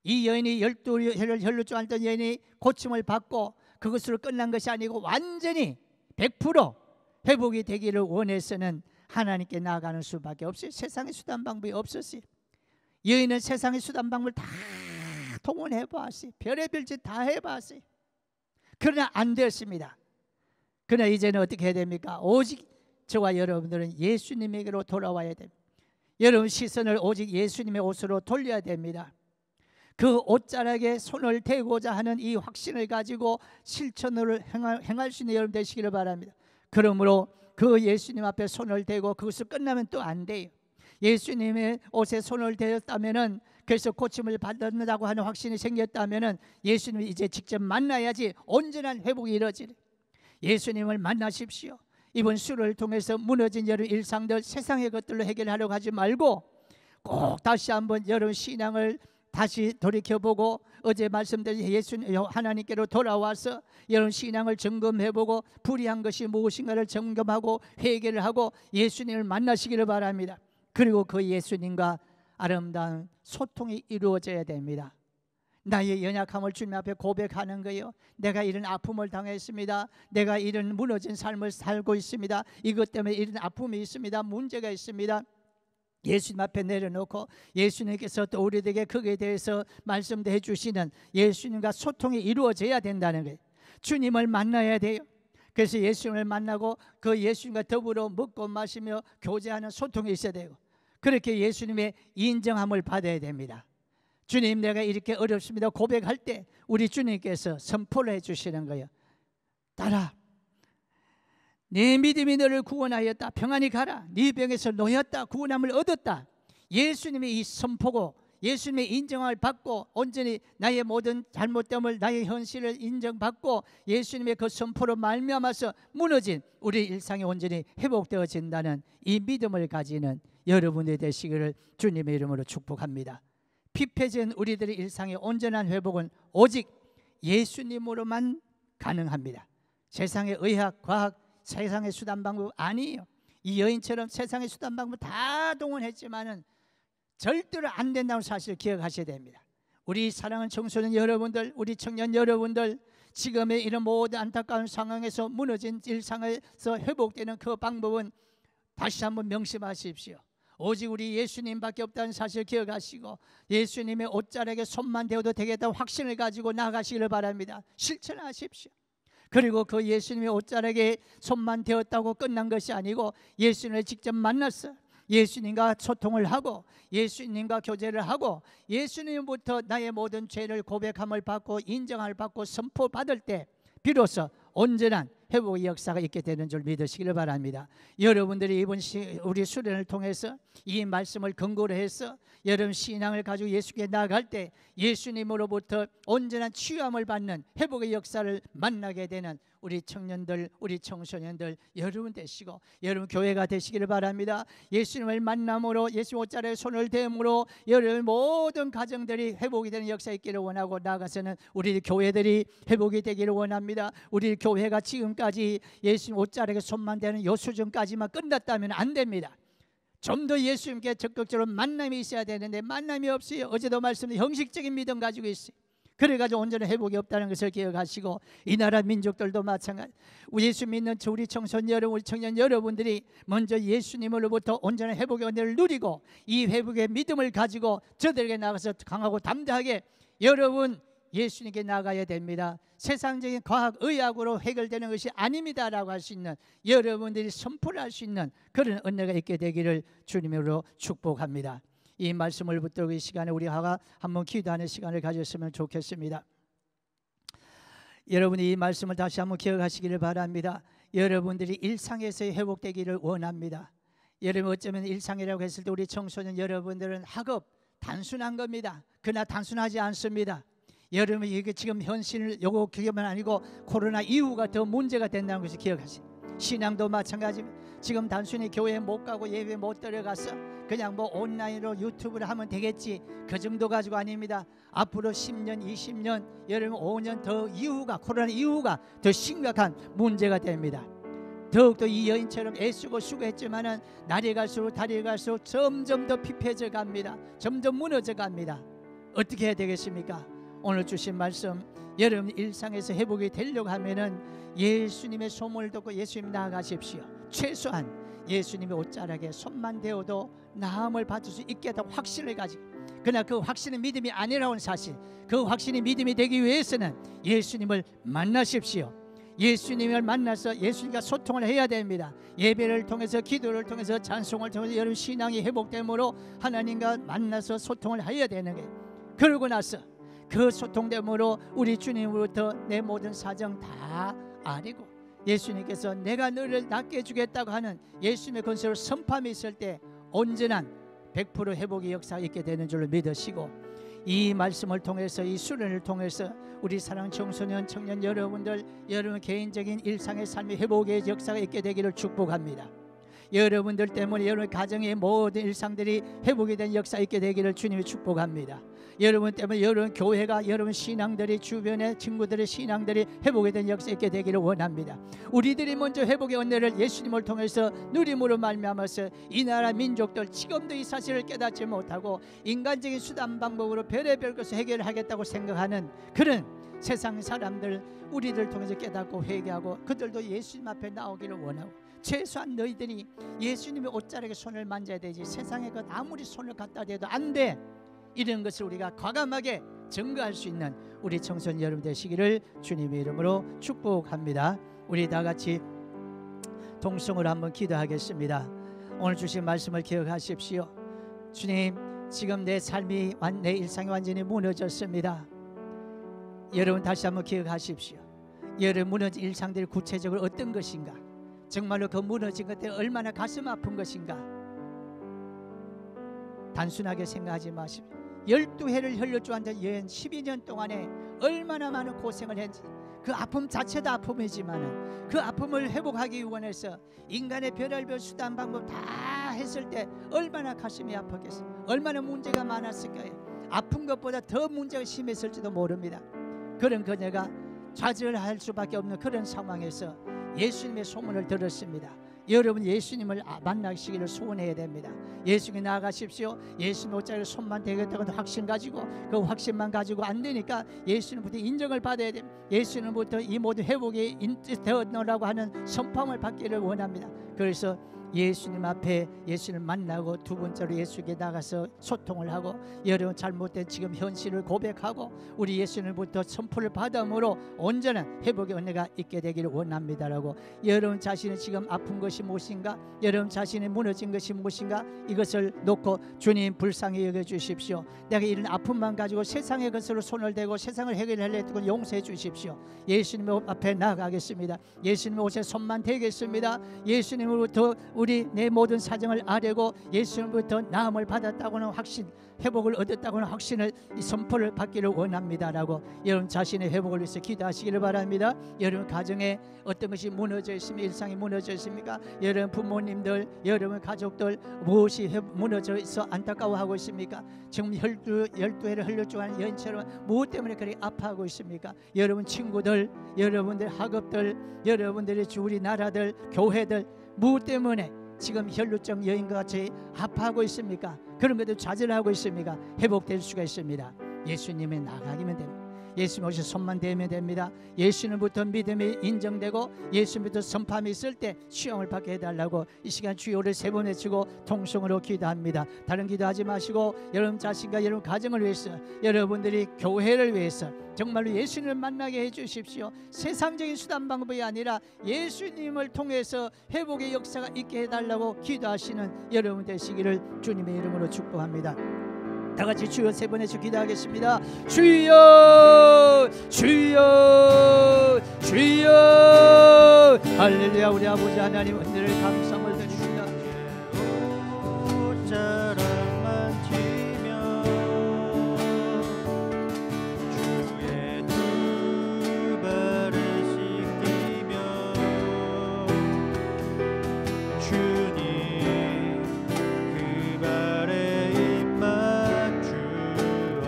C: 이 여인이 12회를 혈류증 앓던 여인이 고침을 받고 그것으로 끝난 것이 아니고 완전히 100% 회복이 되기를 원해서는 하나님께 나아가는 수밖에 없어요. 세상의 수단 방법이 없었어요. 여인은 세상의 수단 방법을 다 동원해 봤어요. 별의별 짓 다 해봤어요. 그러나 안 되었습니다. 그러나 이제는 어떻게 해야 됩니까? 오직 저와 여러분들은 예수님에게로 돌아와야 됩니다. 여러분 시선을 오직 예수님의 옷으로 돌려야 됩니다. 그 옷자락에 손을 대고자 하는 이 확신을 가지고 실천으로 행할 수 있는 여러분 되시기를 바랍니다. 그러므로 그 예수님 앞에 손을 대고 그것을 끝나면 또 안 돼요. 예수님의 옷에 손을 대었다면은, 그래서 고침을 받는다고 하는 확신이 생겼다면은 예수님을 이제 직접 만나야지 온전한 회복이 이루어지는. 예수님을 만나십시오. 이번 수를 통해서 무너진 여러분 일상들, 세상의 것들로 해결하려고 하지 말고 꼭 다시 한번 여러분 신앙을 다시 돌이켜보고 어제 말씀드린 예수님 하나님께로 돌아와서 여러분 신앙을 점검해보고 불의한 것이 무엇인가를 점검하고 회개를 하고 예수님을 만나시기를 바랍니다. 그리고 그 예수님과 아름다운 소통이 이루어져야 됩니다. 나의 연약함을 주님 앞에 고백하는 거예요. 내가 이런 아픔을 당했습니다. 내가 이런 무너진 삶을 살고 있습니다. 이것 때문에 이런 아픔이 있습니다. 문제가 있습니다. 예수님 앞에 내려놓고 예수님께서 또 우리에게 거기에 대해서 말씀도 해주시는 예수님과 소통이 이루어져야 된다는 거예요. 주님을 만나야 돼요. 그래서 예수님을 만나고 그 예수님과 더불어 먹고 마시며 교제하는 소통이 있어야 되고, 그렇게 예수님의 인정함을 받아야 됩니다. 주님, 내가 이렇게 어렵습니다 고백할 때 우리 주님께서 선포를 해주시는 거예요. 따라, 내 믿음이 너를 구원하였다. 평안히 가라. 네 병에서 놓였다. 구원함을 얻었다. 예수님의 이 선포고 예수님의 인정을 받고 온전히 나의 모든 잘못됨을, 나의 현실을 인정받고 예수님의 그 선포로 말미암아서 무너진 우리 일상이 온전히 회복되어진다는 이 믿음을 가지는 여러분이 되시기를 주님의 이름으로 축복합니다. 피폐진 우리들의 일상의 온전한 회복은 오직 예수님으로만 가능합니다. 세상의 의학, 과학, 세상의 수단 방법 아니에요. 이 여인처럼 세상의 수단 방법 다 동원했지만은 절대로 안 된다는 사실을 기억하셔야 됩니다. 우리 사랑하는 청소년 여러분들, 우리 청년 여러분들, 지금의 이런 모든 안타까운 상황에서 무너진 일상에서 회복되는 그 방법은 다시 한번 명심하십시오. 오직 우리 예수님밖에 없다는 사실을 기억하시고 예수님의 옷자락에 손만 대어도 되겠다는 확신을 가지고 나아가시기를 바랍니다. 실천하십시오. 그리고 그 예수님의 옷자락에 손만 대었다고 끝난 것이 아니고 예수님을 직접 만났어 예수님과 소통을 하고 예수님과 교제를 하고 예수님부터 나의 모든 죄를 고백함을 받고 인정을 받고 선포받을 때 비로소 온전한 회복의 역사가 있게 되는 줄 믿으시기를 바랍니다. 여러분들이 이번 우리 수련을 통해서 이 말씀을 근거로 해서 여러분 신앙을 가지고 예수께 나아갈 때 예수님으로부터 온전한 치유함을 받는 회복의 역사를 만나게 되는 우리 청년들, 우리 청소년들 여러분 되시고 여러분 교회가 되시기를 바랍니다. 예수님을 만남으로 예수님 옷자락에 손을 대므로 여러분 모든 가정들이 회복이 되는 역사 있기를 원하고 나아가서는 우리 교회들이 회복이 되기를 원합니다. 우리 교회가 지금까지 예수님 옷자락에 손만 대는 요 수준까지만 끝났다면 안 됩니다. 좀 더 예수님께 적극적으로 만남이 있어야 되는데 만남이 없어요. 어제도 말씀드린 형식적인 믿음 가지고 있어요. 그래가지고 온전한 회복이 없다는 것을 기억하시고 이 나라 민족들도 마찬가지 예수 믿는 우리 청소년 여러분, 우리 청년 여러분들이 먼저 예수님으로부터 온전한 회복의 은혜를 누리고 이 회복의 믿음을 가지고 저들에게 나가서 강하고 담대하게 여러분 예수님께 나가야 됩니다. 세상적인 과학, 의학으로 해결되는 것이 아닙니다라고 할 수 있는 여러분들이 선포를 할 수 있는 그런 은혜가 있게 되기를 주님으로 축복합니다. 이 말씀을 붙들고 이 시간에 우리가 한번 기도하는 시간을 가졌으면 좋겠습니다. 여러분이 이 말씀을 다시 한번 기억하시기를 바랍니다. 여러분들이 일상에서 회복되기를 원합니다. 여러분 어쩌면 일상이라고 했을 때 우리 청소년 여러분들은 학업 단순한 겁니다. 그러나 단순하지 않습니다. 여러분 이게 지금 현실 요거 기억만 아니고 코로나 이후가 더 문제가 된다는 것을 기억하세요. 신앙도 마찬가지입니다. 지금 단순히 교회 못 가고 예배 못 들어가서 그냥 뭐 온라인으로 유튜브를 하면 되겠지 그 정도 가지고 아닙니다. 앞으로 10년, 20년, 여러분 5년 더 이후가 코로나 이후가 더 심각한 문제가 됩니다. 더욱더 이 여인처럼 애쓰고 수고했지만은 날이 갈수록 달이 갈수록 점점 더 피폐해져 갑니다. 점점 무너져 갑니다. 어떻게 해야 되겠습니까? 오늘 주신 말씀 여러분 일상에서 회복이 되려고 하면은 예수님의 소문을 듣고 예수님 나아가십시오. 최소한 예수님의 옷자락에 손만 대어도 나음을 받을 수 있게 하다는 확신을 가지고 그러나 그 확신은 믿음이 아니라는 사실 그 확신이 믿음이 되기 위해서는 예수님을 만나십시오. 예수님을 만나서 예수님과 소통을 해야 됩니다. 예배를 통해서, 기도를 통해서, 찬송을 통해서 여러분 신앙이 회복됨으로 하나님과 만나서 소통을 해야 되는 거예요. 그러고 나서 그 소통됨으로 우리 주님으로부터 내 모든 사정 다 아리고, 예수님께서 내가 너를 낫게 해주겠다고 하는 예수님의 권세로 선포함이 있을 때 온전한 100% 회복의 역사가 있게 되는 줄로 믿으시고, 이 말씀을 통해서, 이 수련을 통해서 우리 사랑 청소년 청년 여러분들, 여러분 개인적인 일상의 삶의 회복의 역사가 있게 되기를 축복합니다. 여러분들 때문에 여러분 가정의 모든 일상들이 회복이 된 역사 있게 되기를 주님이 축복합니다. 여러분 때문에 여러분 교회가, 여러분 신앙들이, 주변의 친구들의 신앙들이 회복이 된 역사 있게 되기를 원합니다. 우리들이 먼저 회복의 은혜를 예수님을 통해서 누림으로 말미암아서 이 나라 민족들 지금도 이 사실을 깨닫지 못하고 인간적인 수단 방법으로 별의별 것을 해결하겠다고 생각하는 그런 세상 사람들, 우리들 통해서 깨닫고 회개하고 그들도 예수님 앞에 나오기를 원하고, 최소한 너희들이 예수님의 옷자락에 손을 만져야 되지 세상에 그 아무리 손을 갖다 대도 안 돼, 이런 것을 우리가 과감하게 증거할 수 있는 우리 청소년 여러분 되시기를 주님의 이름으로 축복합니다. 우리 다 같이 동성으로 한번 기도하겠습니다. 오늘 주신 말씀을 기억하십시오. 주님, 지금 내 삶이, 내 일상이 완전히 무너졌습니다. 여러분 다시 한번 기억하십시오. 여러분 무너진 일상들이 구체적으로 어떤 것인가, 정말로 그 무너진 것들이 얼마나 가슴 아픈 것인가, 단순하게 생각하지 마십시오. 12회를 흘려주 앉은 여인 12년 동안에 얼마나 많은 고생을 했는지, 그 아픔 자체도 아픔이지만 그 아픔을 회복하기 원해서 인간의 별의별 수단 방법 다 했을 때 얼마나 가슴이 아팠겠어요. 얼마나 문제가 많았을까요. 아픈 것보다 더 문제가 심했을지도 모릅니다. 그런 그녀가 좌절할 수밖에 없는 그런 상황에서 예수님의 소문을 들었습니다. 여러분 예수님을 만나시기를 소원해야 됩니다. 예수님께 나아가십시오. 예수님 옷자리에 손만 대겠다고 확신 가지고, 그 확신만 가지고 안 되니까 예수님부터 인정을 받아야 됩니다. 예수님부터 이 모든 회복이 되어놓으라고 하는 선포함을 받기를 원합니다. 그래서 예수님 앞에 예수님을 만나고, 두 번째로 예수께 나가서 소통을 하고, 여러분 잘못된 지금 현실을 고백하고 우리 예수님부터 선포를 받음으로 온전한 회복의 은혜가 있게 되기를 원합니다라고, 여러분 자신이 지금 아픈 것이 무엇인가, 여러분 자신이 무너진 것이 무엇인가, 이것을 놓고 주님 불쌍히 여겨주십시오. 내가 이런 아픔만 가지고 세상의 것으로 손을 대고 세상을 해결하려 했던 용서해 주십시오. 예수님 앞에 나아가겠습니다. 예수님 옷에 손만 대겠습니다. 예수님으로부터 우리 내 모든 사정을 아뢰고 예수님부터 나음을 받았다고는 확신, 회복을 얻었다고는 확신을, 이 선포를 받기를 원합니다라고 여러분 자신의 회복을 위해서 기도하시기를 바랍니다. 여러분 가정에 어떤 것이 무너져 있으면, 일상이 무너져 있습니까? 여러분 부모님들, 여러분 가족들 무엇이 무너져 있어 안타까워하고 있습니까? 지금 12회를 흘려주는 여인처럼 무엇 때문에 그렇게 아파하고 있습니까? 여러분 친구들, 여러분들 학업들, 여러분들의 우리나라들, 교회들 무엇 때문에 지금 혈루증 여인과 같이 아파하고 있습니까? 그런 것도 좌절하고 있습니까? 회복될 수가 있습니다. 예수님에 나가기면 됩니다. 예수님 오셔서 손만 대면 됩니다. 예수님부터 믿음이 인정되고 예수님부터 선포함이 있을 때 시험을 받게 해달라고 이 시간 주여를 3번 외치고 통성으로 기도합니다. 다른 기도하지 마시고 여러분 자신과 여러분 가정을 위해서, 여러분들이 교회를 위해서 정말로 예수님을 만나게 해주십시오. 세상적인 수단 방법이 아니라 예수님을 통해서 회복의 역사가 있게 해달라고 기도하시는 여러분 되시기를 주님의 이름으로 축복합니다. 다 같이 주여 3번 해서 기도하겠습니다. 주여, 주여, 주여. 할렐루야. 우리 아버지 하나님 은혜를 감사함을 드립니다.
B: 옷자락만 치며 주의 두 발을 씻기며 주님 그 발에 입 맞추어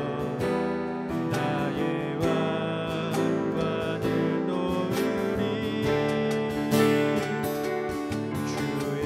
B: 나의 왕관을 놓으리. 주의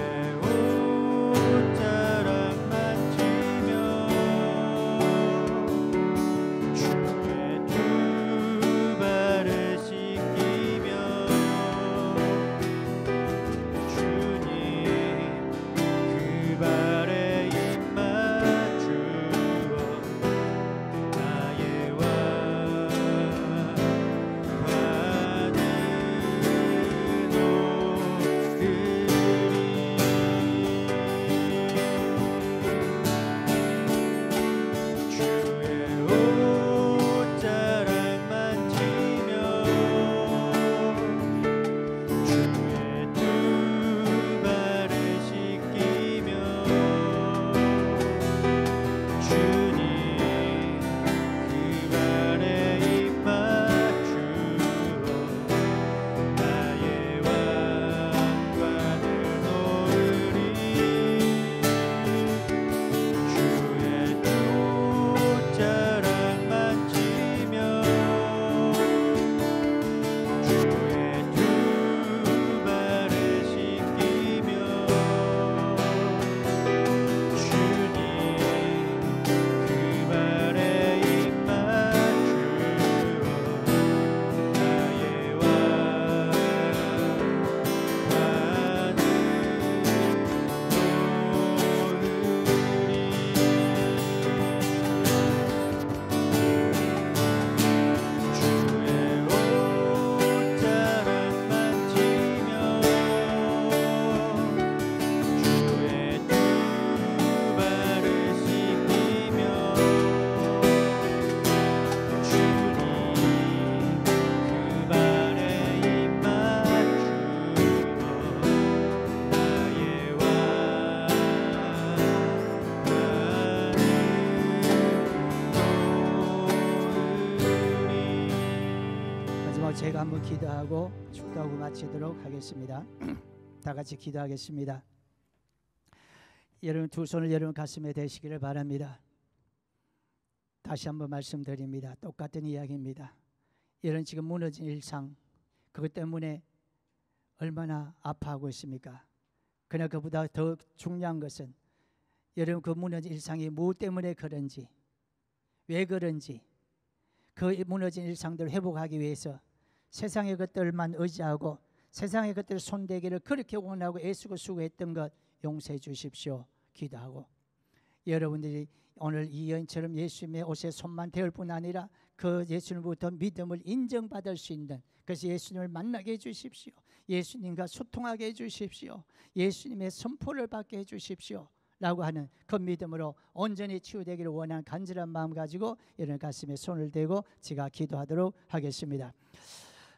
C: 제가 한번 기도하고 축도하고 마치도록 하겠습니다. 다 같이 기도하겠습니다. 여러분 두 손을 여러분 가슴에 대시기를 바랍니다. 다시 한번 말씀드립니다. 똑같은 이야기입니다. 이런 지금 무너진 일상, 그것 때문에 얼마나 아파하고 있습니까? 그러나 그보다 더 중요한 것은 여러분 그 무너진 일상이 무엇 때문에 그런지, 왜 그런지, 그 무너진 일상들을 회복하기 위해서 세상의 것들만 의지하고 세상의 것들을 손대기를 그렇게 원하고 애쓰고 수고했던 것 용서해 주십시오. 기도하고 여러분들이 오늘 이 여인처럼 예수님의 옷에 손만 대을 뿐 아니라 그 예수님부터 믿음을 인정받을 수 있는, 그래서 예수님을 만나게 해주십시오. 예수님과 소통하게 해주십시오. 예수님의 선포를 받게 해주십시오 라고 하는 그 믿음으로 온전히 치유되기를 원하는 간절한 마음 가지고 이런 가슴에 손을 대고 제가 기도하도록 하겠습니다.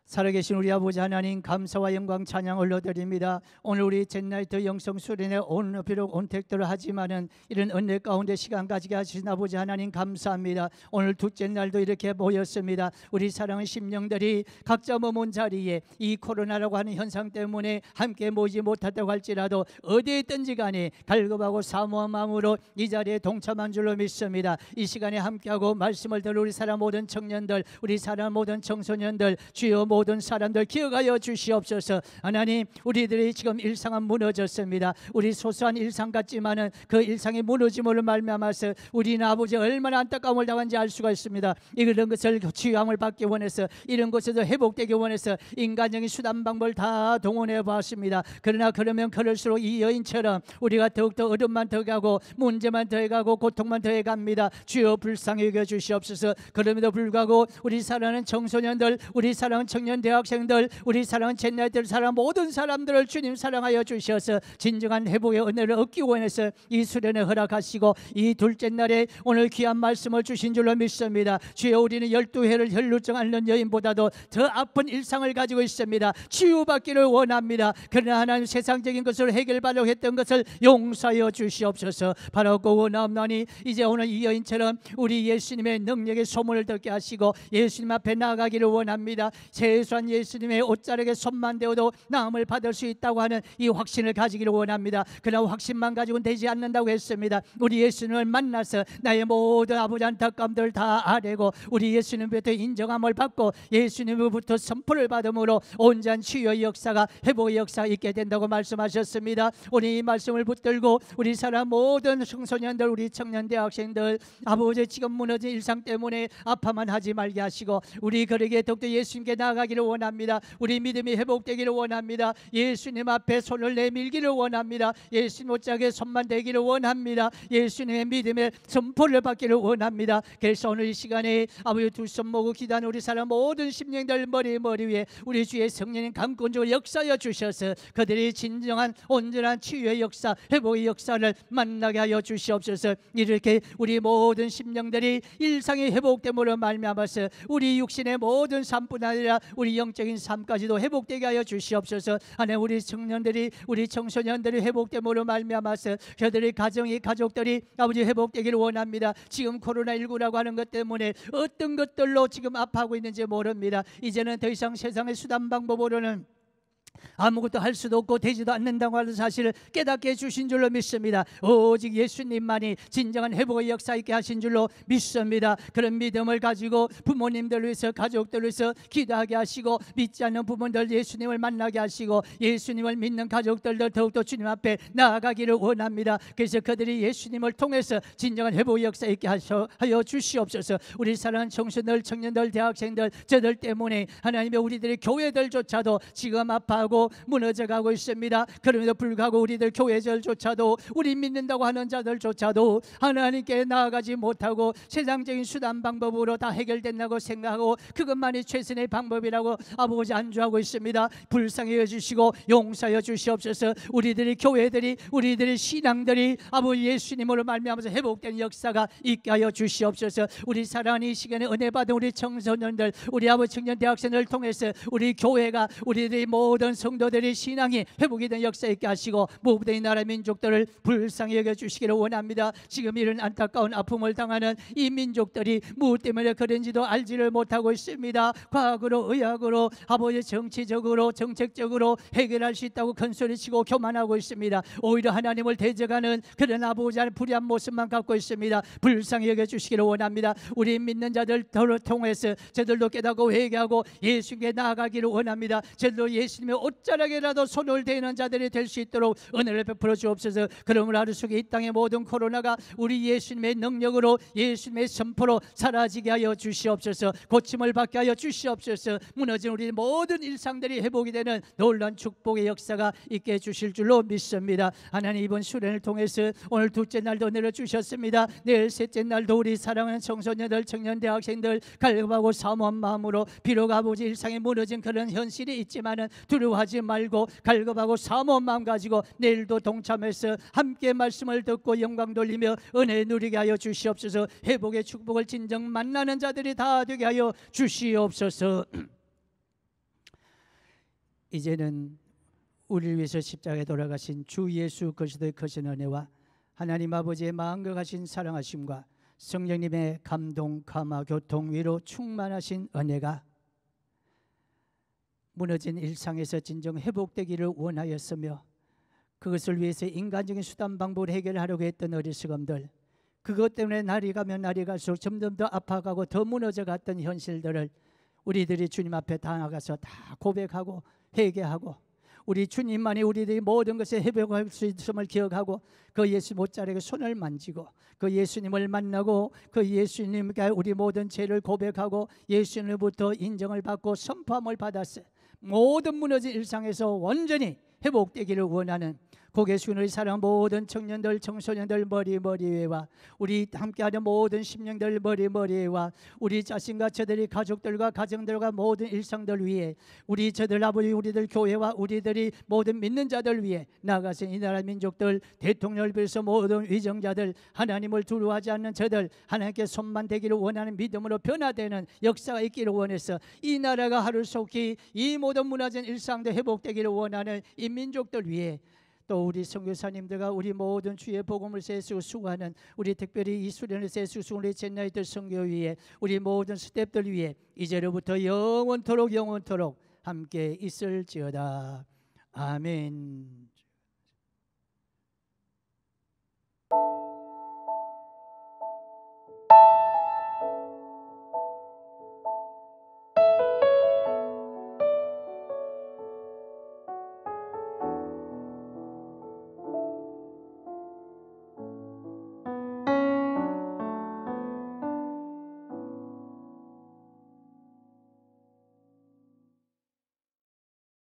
C: 살아계신 우리 아버지 하나님, 감사와 영광 찬양 올려드립니다. 오늘 우리 젠나이트 영성 수련회 오늘 비록 온택들을 하지만은 이런 은혜 가운데 시간 가지게 하신 아버지 하나님 감사합니다. 오늘 둘째 날도 이렇게 모였습니다. 우리 사랑하는 심령들이 각자 머문 자리에 이 코로나라고 하는 현상 때문에 함께 모이지 못했다고 할지라도 어디에 있든지 간에 갈급하고 사모한 마음으로 이 자리에 동참한 줄로 믿습니다. 이 시간에 함께하고 말씀을 들을 우리 사랑 모든 청년들, 우리 사랑 모든 청소년들, 주여 모든 사람들 기억하여 주시옵소서. 하나님, 우리들이 지금 일상은 무너졌습니다. 우리 소소한 일상 같지만은 그 일상이 무너짐으로 말미암아서 우리는 아버지 얼마나 안타까움을 당한지 알 수가 있습니다. 이런 것을 치유함을 받기 원해서 이런 것에서 회복되기 원해서 인간적인 수단 방법을 다 동원해 보았습니다. 그러나 그러면 그럴수록 이 여인처럼 우리가 더욱더 어둠만 더해가고 문제만 더해가고 고통만 더해갑니다. 주여 불쌍히 여겨 주시옵소서. 그럼에도 불구하고 우리 사랑하는 청소년들, 우리 사랑하는 청년 대학생들, 우리 사랑하는 젠나이들 사랑 모든 사람들을 주님 사랑하여 주셔서 진정한 회복의 은혜를 얻기 원해서 이 수련회 허락하시고 이 둘째 날에 오늘 귀한 말씀을 주신 줄로 믿습니다. 주여, 우리는 12회를 혈루증 앓는 여인보다도 더 아픈 일상을 가지고 있습니다. 치유받기를 원합니다. 그러나 하나님, 세상적인 것을 해결하려고 했던 것을 용서하여 주시옵소서. 바라고 원하옵나니 이제 오늘 이 여인처럼 우리 예수님의 능력의 소문을 듣게 하시고 예수님 앞에 나아가기를 원합니다. 최소한 예수님의 옷자락에 손만 대어도 나음을 받을 수 있다고 하는 이 확신을 가지기를 원합니다. 그러나 확신만 가지고는 되지 않는다고 했습니다. 우리 예수님을 만나서 나의 모든 아버지 안타까움들을 다 아뢰고 우리 예수님부터 인정함을 받고 예수님으로부터 선포를 받음으로 온전한 치유의 역사가, 회복의 역사가 있게 된다고 말씀하셨습니다. 오늘 이 말씀을 붙들고 우리 사람 모든 청소년들, 우리 청년 대학생들, 아버지 지금 무너진 일상 때문에 아파만 하지 말게 하시고 우리 그에게 더욱더 예수님께 나아가기를 원합니다. 우리 믿음이 회복되기를 원합니다. 예수님 앞에 손을 내밀기를 원합니다. 예수님 옷자락에 손만 대기를 원합니다. 예수님의 믿음의 선포를 받기를 원합니다. 그래서 오늘 이 시간에 아버지 두 손 모으고 기도하는 우리 사람 모든 심령들 머리 위에 우리 주의 성령님 강권적으로 역사하여 주셔서 그들이 진정한 온전한 치유의 역사, 회복의 역사를 만나게 하여 주시옵소서. 이렇게 우리 모든 심령들이 일상이 회복됨으로 말미암아서 우리 육신의 모든 삶뿐 아니라 우리 영적인 삶까지도 회복되게 하여 주시옵소서. 하나님, 우리 청년들이, 우리 청소년들이 회복됨으로 말미암아서 저들의 가정이, 가족들이 아버지 회복되기를 원합니다. 지금 코로나19라고 하는 것 때문에 어떤 것들로 지금 아파하고 있는지 모릅니다. 이제는 더 이상 세상의 수단 방법으로는 아무것도 할 수도 없고 되지도 않는다고 하는 사실을 깨닫게 해주신 줄로 믿습니다. 오직 예수님만이 진정한 회복의 역사 있게 하신 줄로 믿습니다. 그런 믿음을 가지고 부모님들 위해서, 가족들 위해서 기도하게 하시고 믿지 않는 부모들 예수님을 만나게 하시고 예수님을 믿는 가족들도 더욱더 주님 앞에 나아가기를 원합니다. 그래서 그들이 예수님을 통해서 진정한 회복의 역사 있게 하여 주시옵소서. 우리 사랑하는 청소년들, 청년들, 대학생들, 저들 때문에 하나님의 우리들의 교회들조차도 지금 아파하고 무너져가고 있습니다. 그럼에도 불구하고 우리들 교회들조차도, 우리 믿는다고 하는 자들조차도 하나님께 나아가지 못하고 세상적인 수단 방법으로 다 해결된다고 생각하고 그것만이 최선의 방법이라고 아버지 안주하고 있습니다. 불쌍히 여주시고 용서하여 주시옵소서. 우리들의 교회들이, 우리들의 신앙들이 아버지 예수님으로 말미암아서 회복된 역사가 있게 하여 주시옵소서. 우리 사랑하는 이 시간에 은혜 받은 우리 청소년들, 우리 아버지 청년 대학생들을 통해서 우리 교회가, 우리들의 모든 성도들의 신앙이 회복이 된 역사 있게 하시고 무엇보다 이 나라 민족들을 불쌍히 여겨주시기를 원합니다. 지금 이런 안타까운 아픔을 당하는 이 민족들이 무엇 때문에 그런지도 알지를 못하고 있습니다. 과학으로 의학으로 아버지 정치적으로 정책적으로 해결할 수 있다고 큰소리치고 교만하고 있습니다. 오히려 하나님을 대적하는 그런 아버지 안에 불의한 모습만 갖고 있습니다. 불쌍히 여겨주시기를 원합니다. 우리 믿는 자들을 통해서 저들도 깨닫고 회개하고 예수님께 나아가기를 원합니다. 저들도 예수님의 옷자락에라도 손을 대는 자들이 될 수 있도록 은혜를 베풀어 주옵소서. 그러므로 하루 속에 이 땅의 모든 코로나가 우리 예수님의 능력으로 예수님의 선포로 사라지게 하여 주시옵소서. 고침을 받게 하여 주시옵소서. 무너진 우리 모든 일상들이 회복이 되는 놀라운 축복의 역사가 있게 해주실 줄로 믿습니다. 하나님, 이번 수련을 통해서 오늘 둘째 날도 내려주셨습니다. 내일 셋째 날도 우리 사랑하는 청소년들, 청년 대학생들 갈급하고 사모한 마음으로, 비록 아버지 일상에 무너진 그런 현실이 있지만은 두려워하지 말고 갈급하고 사모한 마음 가지고 내일도 동참해서 함께 말씀을 듣고 영광 돌리며 은혜 누리게 하여 주시옵소서. 회복의 축복을 진정 만나는 자들이 다 되게 하여 주시옵소서. 이제는 우리를 위해서 십자가에 돌아가신 주 예수 그리스도의 크신 은혜와 하나님 아버지의 마음과 가신 사랑하심과 성령님의 감동, 감화, 교통, 위로 충만하신 은혜가 무너진 일상에서 진정 회복되기를 원하였으며, 그것을 위해서 인간적인 수단 방법을 해결하려고 했던 어리석음들, 그것 때문에 날이 가면 날이 갈수록 점점 더 아파가고 더 무너져 갔던 현실들을 우리들이 주님 앞에 다 나가서 다 고백하고 회개하고, 우리 주님만이 우리들이 모든 것에 회복할 수 있음을 기억하고 그 예수 못자락에 손을 만지고 그 예수님을 만나고 그 예수님께 우리 모든 죄를 고백하고 예수님으로부터 인정을 받고 선포함을 받았어요. 모든 무너진 일상에서 완전히 회복되기를 원하는 고개 숙인 우리 사랑 모든 청년들, 청소년들 머리머리와 우리 함께하는 모든 심령들 머리머리와 우리 자신과 저들이 가족들과 가정들과 모든 일상들 위해 우리 저들 아버지 우리들 교회와 우리들이 모든 믿는 자들 위해 나아가서 이 나라 민족들 대통령을 비해서 모든 위정자들 하나님을 두려워하지 않는 저들 하나님께 손만 대기를 원하는 믿음으로 변화되는 역사가 있기를 원해서 이 나라가 하루속히 이 모든 무너진 일상도 회복되기를 원하는 이 민족들 위해 또 우리 선교사님들과 우리 모든 주의 복음을 세수고 수고하는 우리 특별히 이 수련을 세수고 우리 젠나이들 선교 위에 우리 모든 스태프들 위에 이제로부터 영원토록 함께 있을지어다. 아멘.